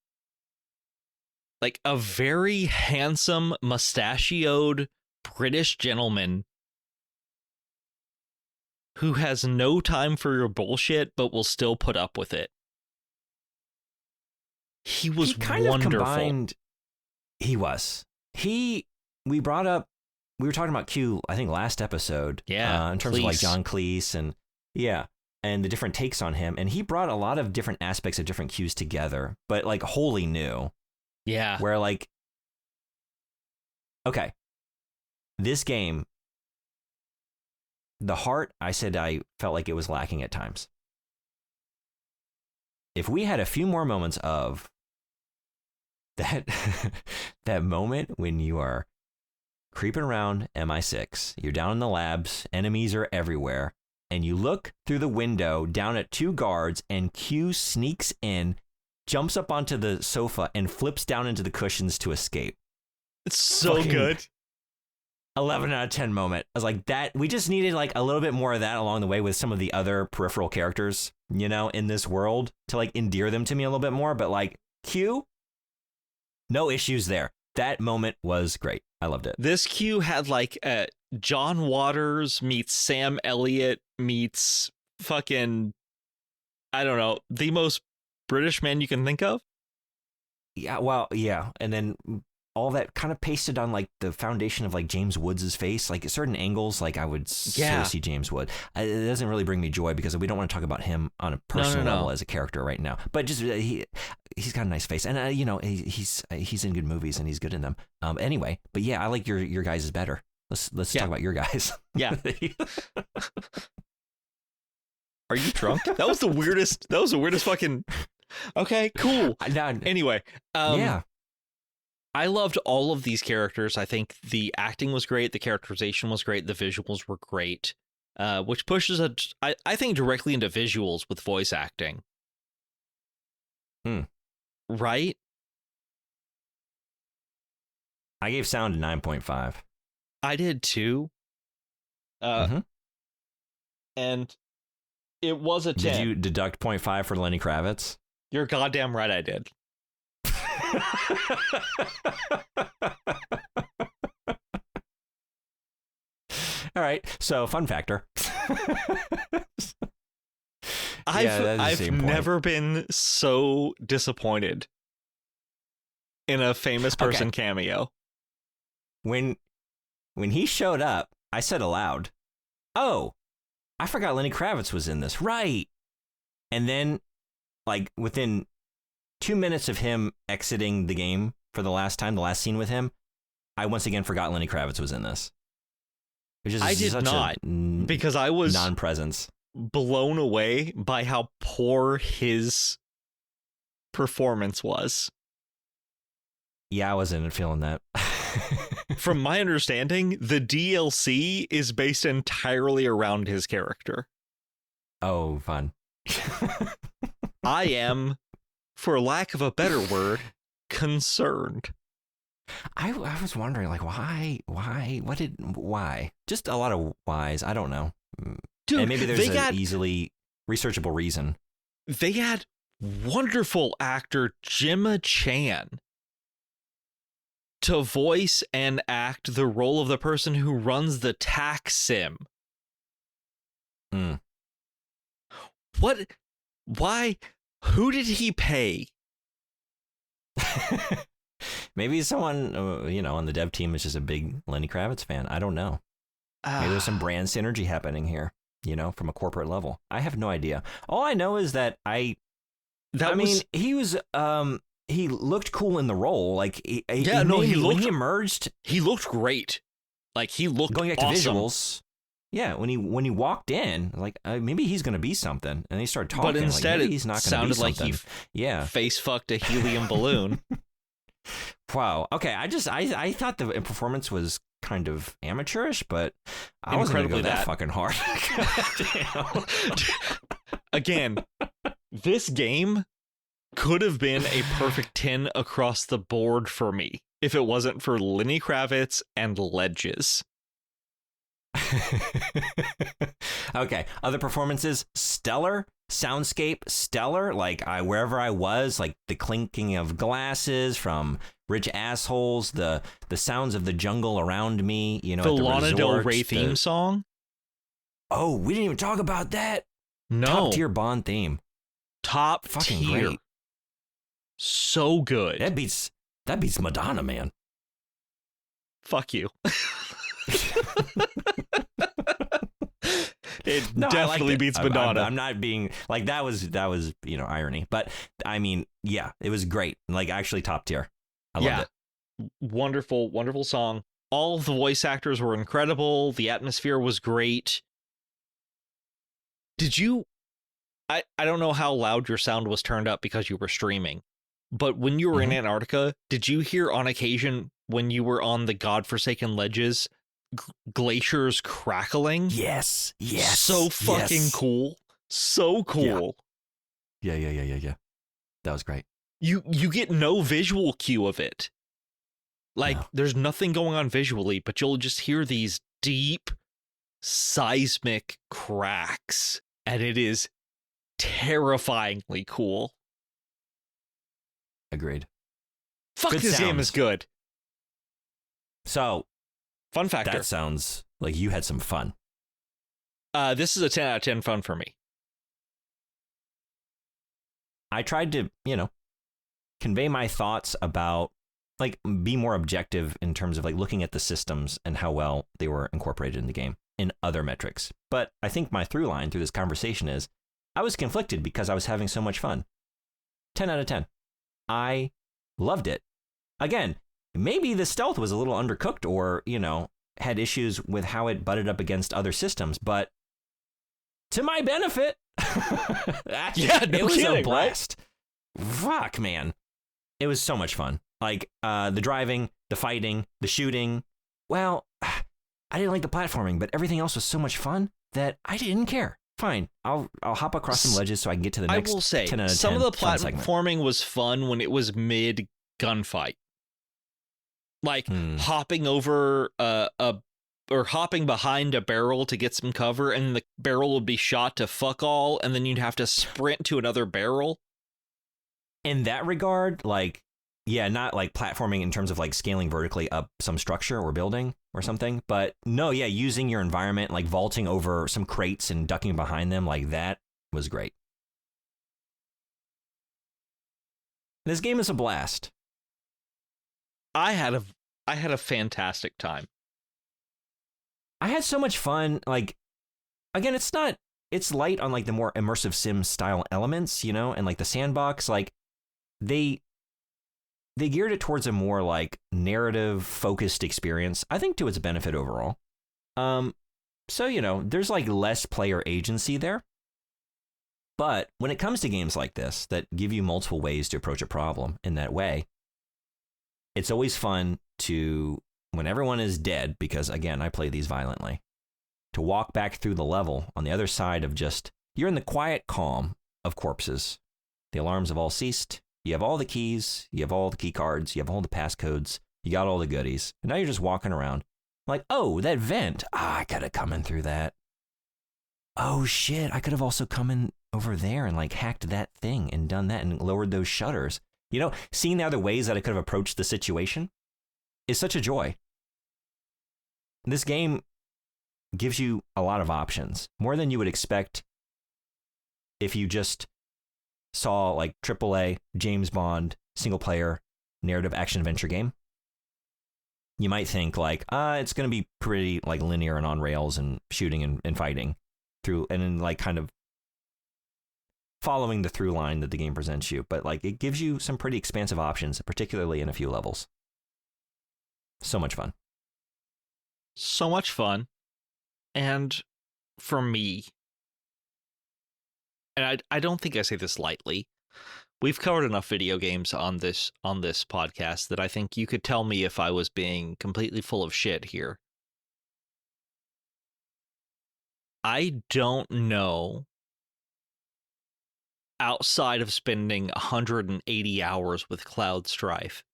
a very handsome, mustachioed British gentleman who has no time for your bullshit, but will still put up with it. He was wonderful. He was. We were talking about Q, I think last episode. Yeah. In terms of like John Cleese and the different takes on him. And he brought a lot of different aspects of different Qs together, but like wholly new. Yeah. Where like Okay. This game, the heart, I said I felt like it was lacking at times. If we had a few more moments of that, that moment when you are creeping around MI6, you're down in the labs, enemies are everywhere, and you look through the window down at two guards, and Q sneaks in, jumps up onto the sofa, and flips down into the cushions to escape. It's so Fucking good. 11 out of 10 moment. I was like, that we just needed like a little bit more of that along the way with some of the other peripheral characters, you know, in this world to like endear them to me a little bit more. But like Q, no issues there. That moment was great. I loved it. This Q had like John Waters meets Sam Elliott meets fucking, I don't know, the most British man you can think of. Yeah, well, yeah. And then all that kind of pasted on like the foundation of like James Woods' face, like at certain angles, like I would so see James Wood. It doesn't really bring me joy because we don't want to talk about him on a personal level as a character right now. But just he's got a nice face, and you know he's in good movies and he's good in them. Anyway, but yeah, I like your guys is better. Let's talk about your guys. Yeah. Are you drunk? That was the weirdest fucking. Okay, cool. Anyway, yeah. I loved all of these characters. I think the acting was great. The characterization was great. The visuals were great, which pushes I think directly into visuals with voice acting. Right? I gave sound a 9.5. I did too. And it was a 10. Did you deduct 0.5 for Lenny Kravitz? You're goddamn right I did. All right, so fun factor. I've never been so disappointed in a famous person cameo. When he showed up, I said aloud, "Oh, I forgot Lenny Kravitz was in this." Right. And then like within 2 minutes of him exiting the game for the last time, the last scene with him, I once again forgot Lenny Kravitz was in this. I did not, because I was non-presence, blown away by how poor his performance was. Yeah, I wasn't feeling that. From my understanding, the DLC is based entirely around his character. Oh, fun. I am, for lack of a better word, concerned. I was wondering, like, why? Just a lot of whys. I don't know. Dude, and maybe there's an easily researchable reason. They had wonderful actor Gemma Chan to voice and act the role of the person who runs the tax sim. What? Why? Who did he pay? Maybe someone, on the dev team is just a big Lenny Kravitz fan. I don't know. Maybe there's some brand synergy happening here, from a corporate level. I have no idea. All I know is that he was, he looked cool in the role. Like, when he emerged, he looked great. Like, he looked going back awesome. to visuals. Yeah, when he walked in, like maybe he's gonna be something, and he started talking. But instead, he's not gonna sounded be like he face fucked a helium balloon. Wow. Okay. I thought the performance was kind of amateurish, but I wasn't gonna go that fucking hard. Again, this game could have been a perfect 10 across the board for me if it wasn't for Lenny Kravitz and Ledges. Okay, other performances, stellar. Soundscape, stellar. Like wherever I was, like the clinking of glasses from rich assholes, the sounds of the jungle around me, the Lana Del Rey theme song. Oh, we didn't even talk about that. No. Top tier Bond theme. Top fucking tier. Great. So good. That beats Madonna, man. Fuck you. It definitely beats Madonna. I'm not being like that was irony, but I mean, yeah, it was great. Like actually top tier. I loved it. Wonderful song. All of the voice actors were incredible. The atmosphere was great. Did you... I don't know how loud your sound was turned up because you were streaming, but when you were in Antarctica, did you hear on occasion when you were on the godforsaken ledges, glaciers crackling? Yes. So fucking cool. So cool. Yeah. That was great. You get no visual cue of it. Like, there's nothing going on visually, but you'll just hear these deep seismic cracks, and it is terrifyingly cool. Agreed. Fuck, Good this sound. game is good. So, Fun factor. that sounds like you had some fun. This is a 10 out of 10 fun for me. I tried to, convey my thoughts about, like, be more objective in terms of, like, looking at the systems and how well they were incorporated in the game in other metrics. But I think my through line through this conversation is I was conflicted because I was having so much fun. 10 out of 10. I loved it. Again, maybe the stealth was a little undercooked or, had issues with how it butted up against other systems, but to my benefit, it was a blast. Right? Fuck, man. It was so much fun. Like, the driving, the fighting, the shooting. Well, I didn't like the platforming, but everything else was so much fun that I didn't care. Fine, I'll hop across some ledges so I can get to the next. I will say, 10 out of 10 some of the platforming platforming was fun when it was mid gunfight. Like hopping over or hopping behind a barrel to get some cover, and the barrel would be shot to fuck all, and then you'd have to sprint to another barrel. In that regard, like, yeah, not like platforming in terms of like scaling vertically up some structure or building or something, but no, yeah, using your environment, like vaulting over some crates and ducking behind them, like that was great. This game is a blast. I had a fantastic time. I had so much fun. Like, again, it's light on like the more immersive sim style elements, and like the sandbox, like they geared it towards a more like narrative focused experience, I think, to its benefit overall. So, there's like less player agency there. But when it comes to games like this that give you multiple ways to approach a problem in that way, it's always fun to, when everyone is dead, because again, I play these violently, to walk back through the level on the other side of just, you're in the quiet calm of corpses. The alarms have all ceased. You have all the keys. You have all the key cards. You have all the passcodes. You got all the goodies. And now you're just walking around like, oh, that vent. I could have come in through that. Oh, shit. I could have also come in over there and like hacked that thing and done that and lowered those shutters. Seeing the other ways that I could have approached the situation is such a joy. This game gives you a lot of options, more than you would expect if you just saw like AAA James Bond single player narrative action adventure game. You might think like, it's going to be pretty like linear and on rails and shooting and fighting through, and then like kind of following the through line that the game presents you. But like it gives you some pretty expansive options, particularly in a few levels. So much fun. So much fun. And for me, and I don't think I say this lightly, we've covered enough video games on this podcast that I think you could tell me if I was being completely full of shit here. I don't know, outside of spending 180 hours with Cloud Strife,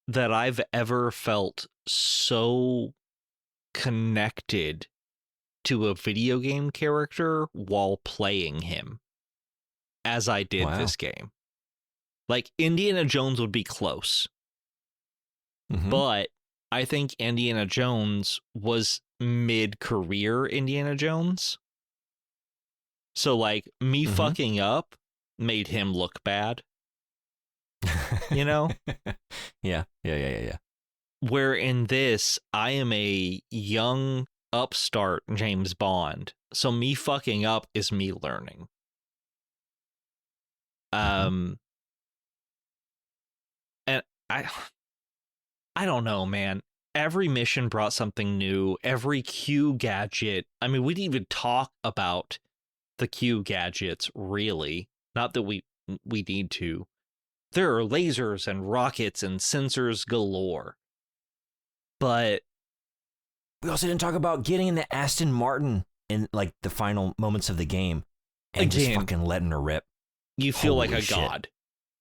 that I've ever felt so connected to a video game character while playing him as I did this game. Like, Indiana Jones would be close. But I think Indiana Jones was mid-career Indiana Jones. So, like, me fucking up made him look bad. Yeah. Where in this, I am a young upstart James Bond. So me fucking up is me learning. And I don't know, man. Every mission brought something new. Every Q gadget. I mean, we didn't even talk about the Q gadgets, really. Not that we need to. There are lasers and rockets and sensors galore. But we also didn't talk about getting in the Aston Martin in like the final moments of the game and again, just fucking letting her rip. You feel Holy like a shit. god.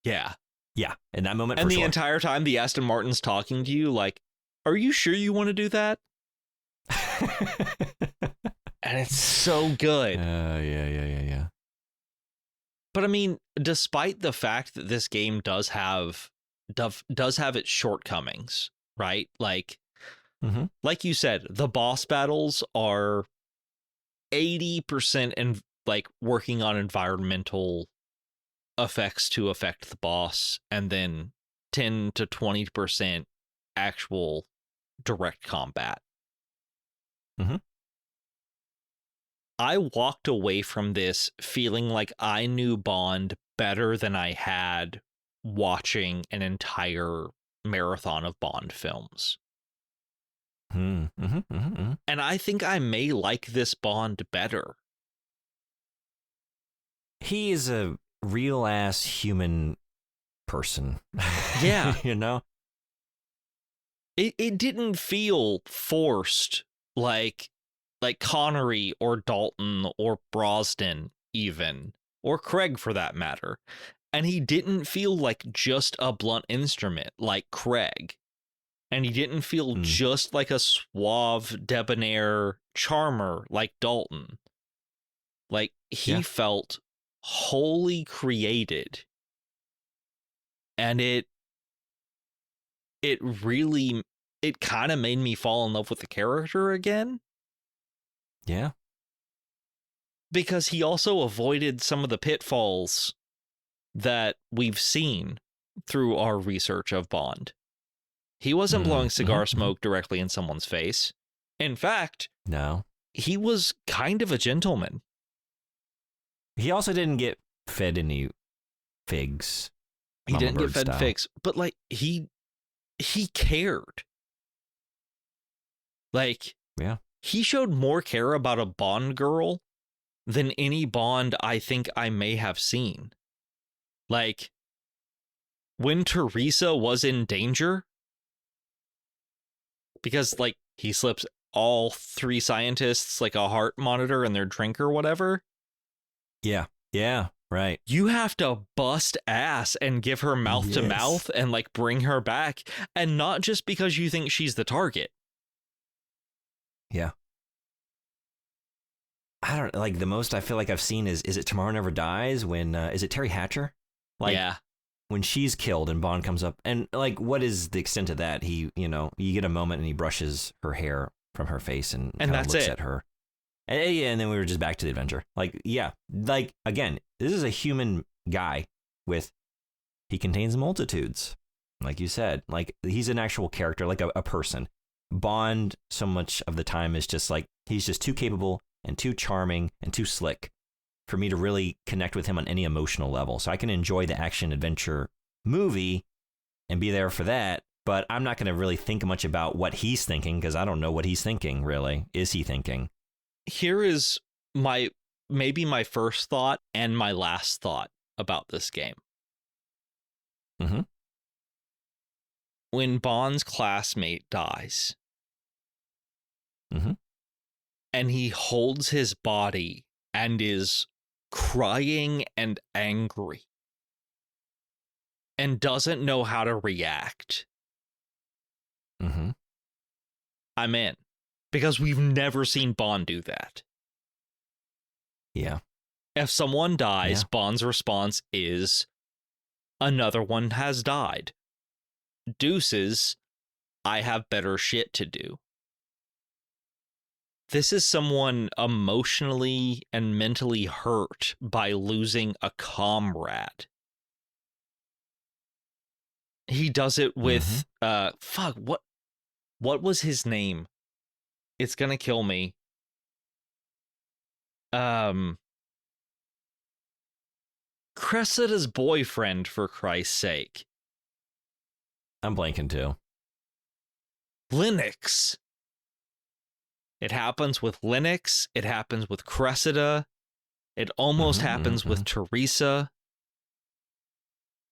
Yeah. Yeah, in that moment, and for the sure. entire time the Aston Martin's talking to you like, are you sure you want to do that? And it's so good. Yeah. But I mean, despite the fact that this game does have its shortcomings, right? Like you said, the boss battles are 80% and like working on environmental effects to affect the boss, and then 10 to 20% actual direct combat. I walked away from this feeling like I knew Bond better than I had watching an entire marathon of Bond films. And I think I may like this Bond better. He is a real ass human person. Yeah. You know? It didn't feel forced like Connery or Dalton or Brosnan even, or Craig for that matter. And he didn't feel like just a blunt instrument like Craig. And he didn't feel just like a suave, debonair charmer like Dalton. Like, he felt wholly created. And it kind of made me fall in love with the character again. Yeah. Because he also avoided some of the pitfalls that we've seen through our research of Bond. He wasn't blowing cigar smoke directly in someone's face. In fact, no. He was kind of a gentleman. He also didn't get fed any figs. He didn't get fed figs, but like he cared. Like, yeah. He showed more care about a Bond girl than any Bond I think I may have seen. Like, when Teresa was in danger, because like he slips all three scientists like a heart monitor and their drink or whatever. Yeah. Yeah. Right. You have to bust ass and give her mouth to mouth and like bring her back. And not just because you think she's the target. Yeah. I don't like the most I feel like I've seen is it Tomorrow Never Dies when is it Terry Hatcher? Like, yeah. When she's killed and Bond comes up and like, what is the extent of that? He, you know, you get a moment and he brushes her hair from her face and that's looks it. At her. And then we were just back to the adventure. Like, yeah, like again, this is a human guy he contains multitudes. Like you said, like he's an actual character, like a person. Bond so much of the time is just like, he's just too capable and too charming and too slick for me to really connect with him on any emotional level. So I can enjoy the action adventure movie and be there for that. But I'm not going to really think much about what he's thinking because I don't know what he's thinking, really. Is he thinking? Here is maybe my first thought and my last thought about this game. Mm-hmm. When Bond's classmate dies, and he holds his body and is crying and angry and doesn't know how to react, I'm in. Because we've never seen Bond do that. Yeah. If someone dies, Bond's response is, another one has died. Deuces, I have better shit to do. This is someone emotionally and mentally hurt by losing a comrade. He does it with, what was his name? It's gonna kill me. Cressida's boyfriend, for Christ's sake. I'm blanking too. Linux. It happens with Linux. It happens with Cressida. It almost happens with Teresa.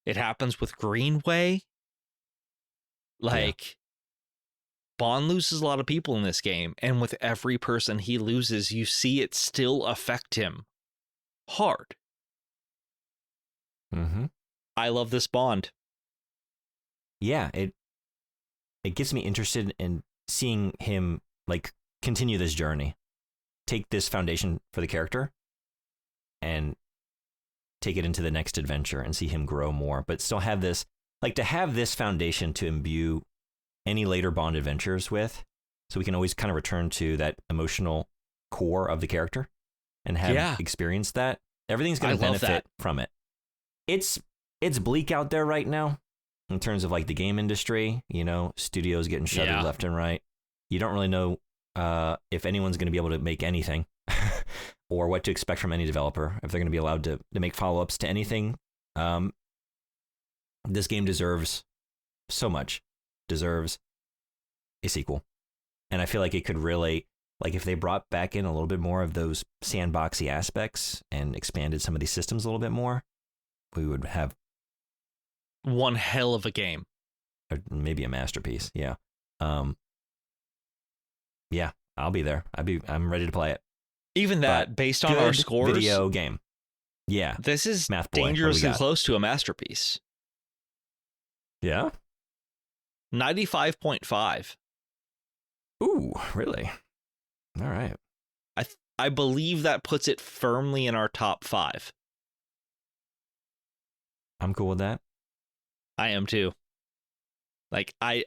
It happens with Greenway. Like, Bond loses a lot of people in this game, and with every person he loses, you see it still affect him hard. I love this Bond. Yeah, it gets me interested in seeing him like continue this journey, take this foundation for the character, and take it into the next adventure and see him grow more, but still have this, like, to have this foundation to imbue any later Bond adventures with, so we can always kind of return to that emotional core of the character and have experienced that. Everything's going to benefit from it. It's bleak out there right now in terms of like the game industry, you know, studios getting shuttered left and right. You don't really know if anyone's going to be able to make anything or what to expect from any developer, if they're going to be allowed to make follow-ups to anything. This game deserves so much, deserves a sequel. And I feel like it could really, like, if they brought back in a little bit more of those sandboxy aspects and expanded some of these systems a little bit more, we would have one hell of a game. Maybe a masterpiece. Yeah. Yeah, I'll be there. I'm ready to play it. Even that, based on our scores, video game. Yeah. This is Math boy, dangerously close to a masterpiece. Yeah? 95.5. Ooh, really? All right. I believe that puts it firmly in our top 5. I'm cool with that. I am too. Like, I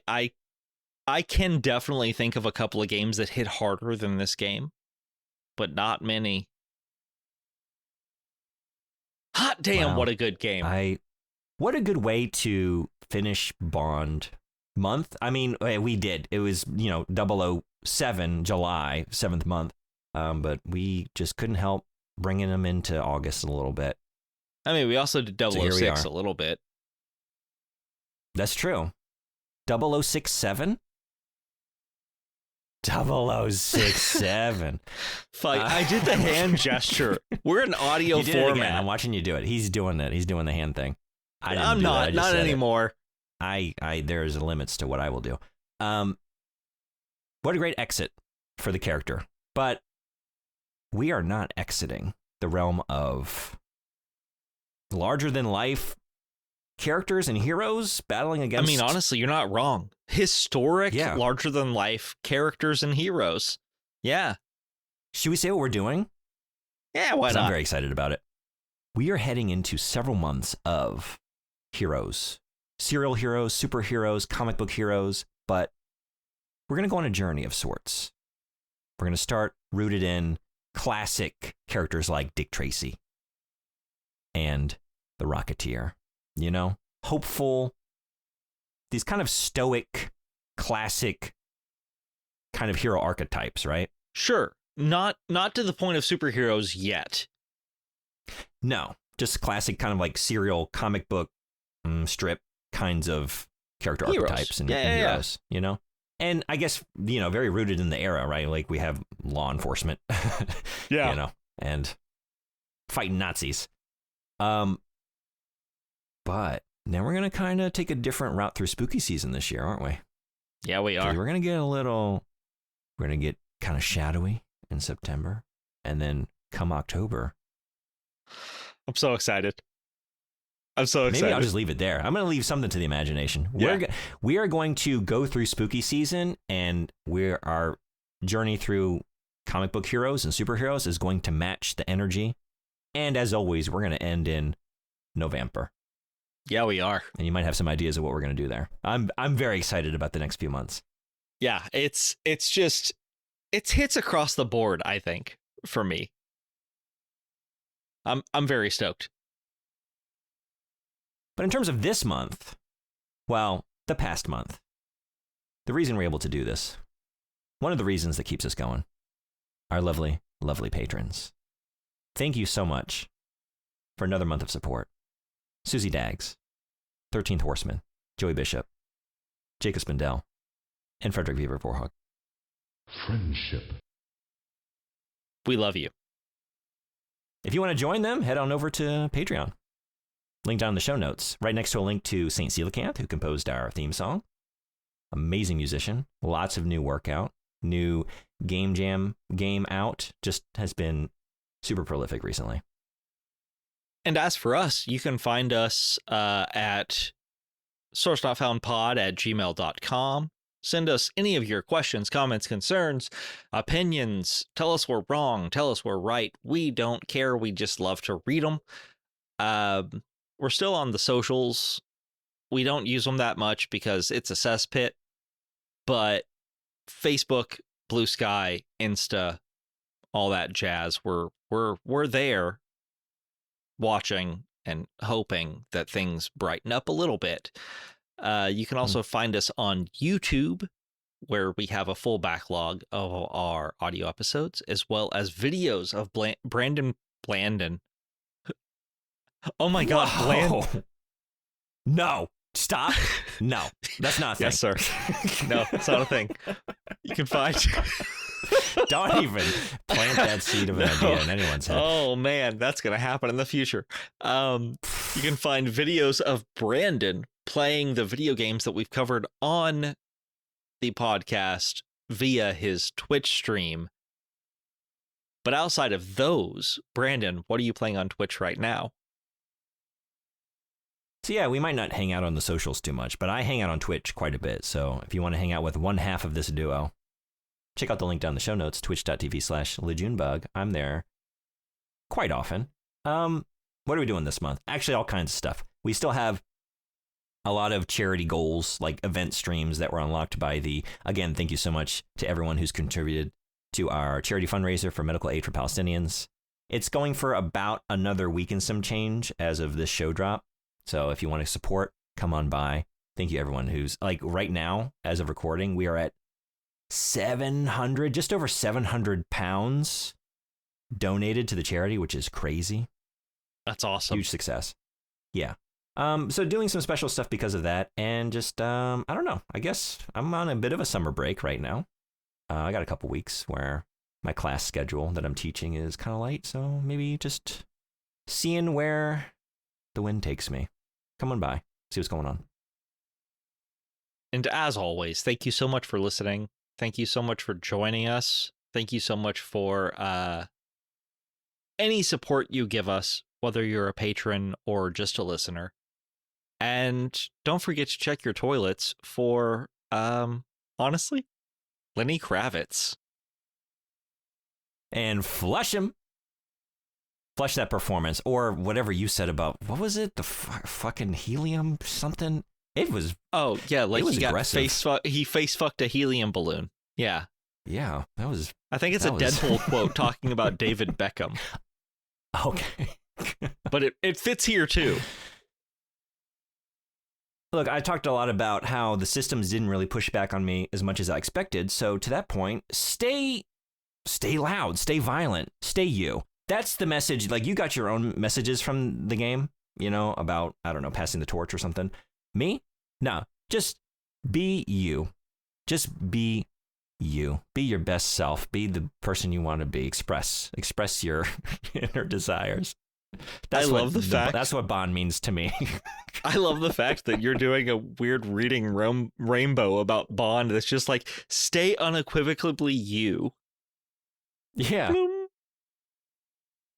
can definitely think of a couple of games that hit harder than this game, but not many. Hot damn, wow. What a good game. What a good way to finish Bond month. I mean, we did. It was, 007, July, 7th month. But we just couldn't help bringing them into August a little bit. I mean, we also did 006 a little bit. That's true. 0067? 0067. Fuck, I did the hand gesture. We're in audio format. I'm watching you do it. He's doing it. He's doing the hand thing. I'm not anymore. There's limits to what I will do. What a great exit for the character. But we are not exiting the realm of larger than life characters and heroes battling against. I mean, honestly, you're not wrong. Historic, larger than life characters and heroes. Yeah. Should we say what we're doing? Yeah, why not? I'm very excited about it. We are heading into several months of heroes, serial heroes, superheroes, comic book heroes, but we're going to go on a journey of sorts. We're going to start rooted in classic characters like Dick Tracy and the Rocketeer, hopeful, these kind of stoic, classic kind of hero archetypes, right? Sure. Not to the point of superheroes yet. No, just classic kind of like serial comic book strip kinds of character archetypes and heroes, And I guess, very rooted in the era, right? Like we have law enforcement, and fighting Nazis. But now we're going to kind of take a different route through spooky season this year, aren't we? Yeah, we are. We're going to get kind of shadowy in September. And then come October. I'm so excited. Maybe I'll just leave it there. I'm going to leave something to the imagination. Yeah. We are going to go through spooky season, and our journey through comic book heroes and superheroes is going to match the energy. And as always, we're going to end in November. Yeah, we are. And you might have some ideas of what we're going to do there. I'm very excited about the next few months. Yeah, it's hits across the board, I think, for me. I'm very stoked. But in terms of this month, well, the past month, the reason we're able to do this, one of the reasons that keeps us going, our lovely, lovely patrons. Thank you so much for another month of support. Susie Daggs, 13th Horseman, Joey Bishop, Jacob Spindell, and Frederick Beaver Warhawk. Friendship. We love you. If you want to join them, head on over to Patreon. Link down in the show notes, right next to a link to St. Coelacanth, who composed our theme song. Amazing musician. Lots of new work out. New Game Jam game out. Just has been super prolific recently. And as for us, you can find us at source.foundpod@gmail.com. Send us any of your questions, comments, concerns, opinions. Tell us we're wrong. Tell us we're right. We don't care. We just love to read them. We're still on the socials. We don't use them that much because it's a cesspit. But Facebook, Blue Sky, Insta, all that jazz. We're there watching and hoping that things brighten up a little bit. You can also find us on YouTube, where we have a full backlog of our audio episodes, as well as videos of Brandon Blandon. Oh my God, Blandon. No, stop. No, that's not a thing. Yes, sir. No, it's not a thing. You can find... Don't even plant that seed of an idea in anyone's head. Oh, man, that's going to happen in the future. You can find videos of Brandon playing the video games that we've covered on the podcast via his Twitch stream. But outside of those, Brandon, what are you playing on Twitch right now? So yeah, we might not hang out on the socials too much, but I hang out on Twitch quite a bit. So if you want to hang out with one half of this duo, check out the link down in the show notes, twitch.tv/LeJuneBug. I'm there quite often. What are we doing this month? Actually, all kinds of stuff. We still have a lot of charity goals, like event streams that were unlocked by again, thank you so much to everyone who's contributed to our charity fundraiser for medical aid for Palestinians. It's going for about another week and some change as of this show drop. So if you want to support, come on by. Thank you, everyone who's right now, as of recording, we are at 700, just over 700 pounds donated to the charity, which is crazy. That's awesome. Huge success. Yeah. So doing some special stuff because of that, and just, I don't know. I guess I'm on a bit of a summer break right now. I got a couple weeks where my class schedule that I'm teaching is kind of light, so maybe just seeing where the wind takes me. Come on by, see what's going on. And as always, thank you so much for listening. Thank you so much for joining us. Thank you so much for any support you give us, whether you're a patron or just a listener. And don't forget to check your toilets for, honestly, Lenny Kravitz. And flush him. Flush that performance, or whatever you said about, what was it? The fucking helium something? It was... Oh, yeah, like he got aggressive. he face fucked a helium balloon. Yeah. Yeah, that was... I think it's a Deadpool quote talking about David Beckham. Okay. But it fits here, too. Look, I talked a lot about how the systems didn't really push back on me as much as I expected. So to that point, stay loud, stay violent, stay you. That's the message. Like, you got your own messages from the game, about, I don't know, passing the torch or something. Me? No, just be you. Just be you. Be your best self. Be the person you want to be. Express your inner desires. That's what Bond means to me. I love the fact that you're doing a weird reading rainbow about Bond that's just like, stay unequivocally you. Yeah. Bloom.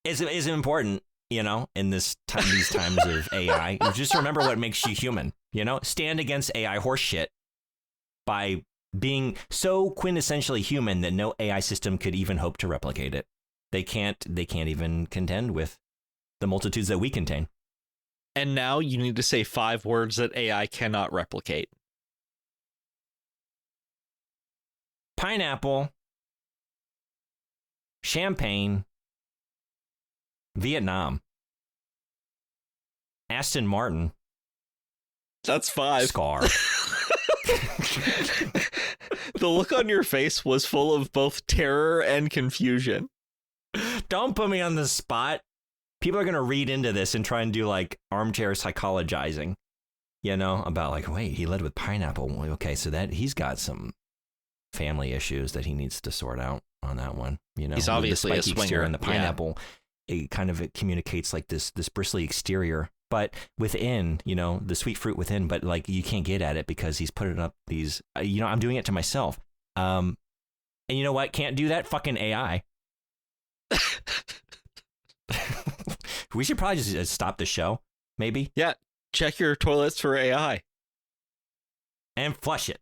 It's important, in these times of AI. Just remember what makes you human, Stand against AI horseshit by being so quintessentially human that no AI system could even hope to replicate it. They can't even contend with the multitudes that we contain. And now you need to say 5 words that AI cannot replicate. Pineapple, champagne, Vietnam, Aston Martin. That's 5. Scar. The look on your face was full of both terror and confusion. Don't put me on the spot. People are going to read into this and try and do armchair psychologizing, about wait, he led with pineapple. Okay, so that he's got some family issues that he needs to sort out on that one. You know, he's obviously the a spiky exterior swinger. and the pineapple. It kind of communicates like this bristly exterior, but within, you know, the sweet fruit within, but like you can't get at it because he's putting up these. You know, I'm doing it to myself. And you know what? Can't do that. Fucking AI. We should probably just stop the show. Maybe. Yeah. Check your toilets for AI. And flush it.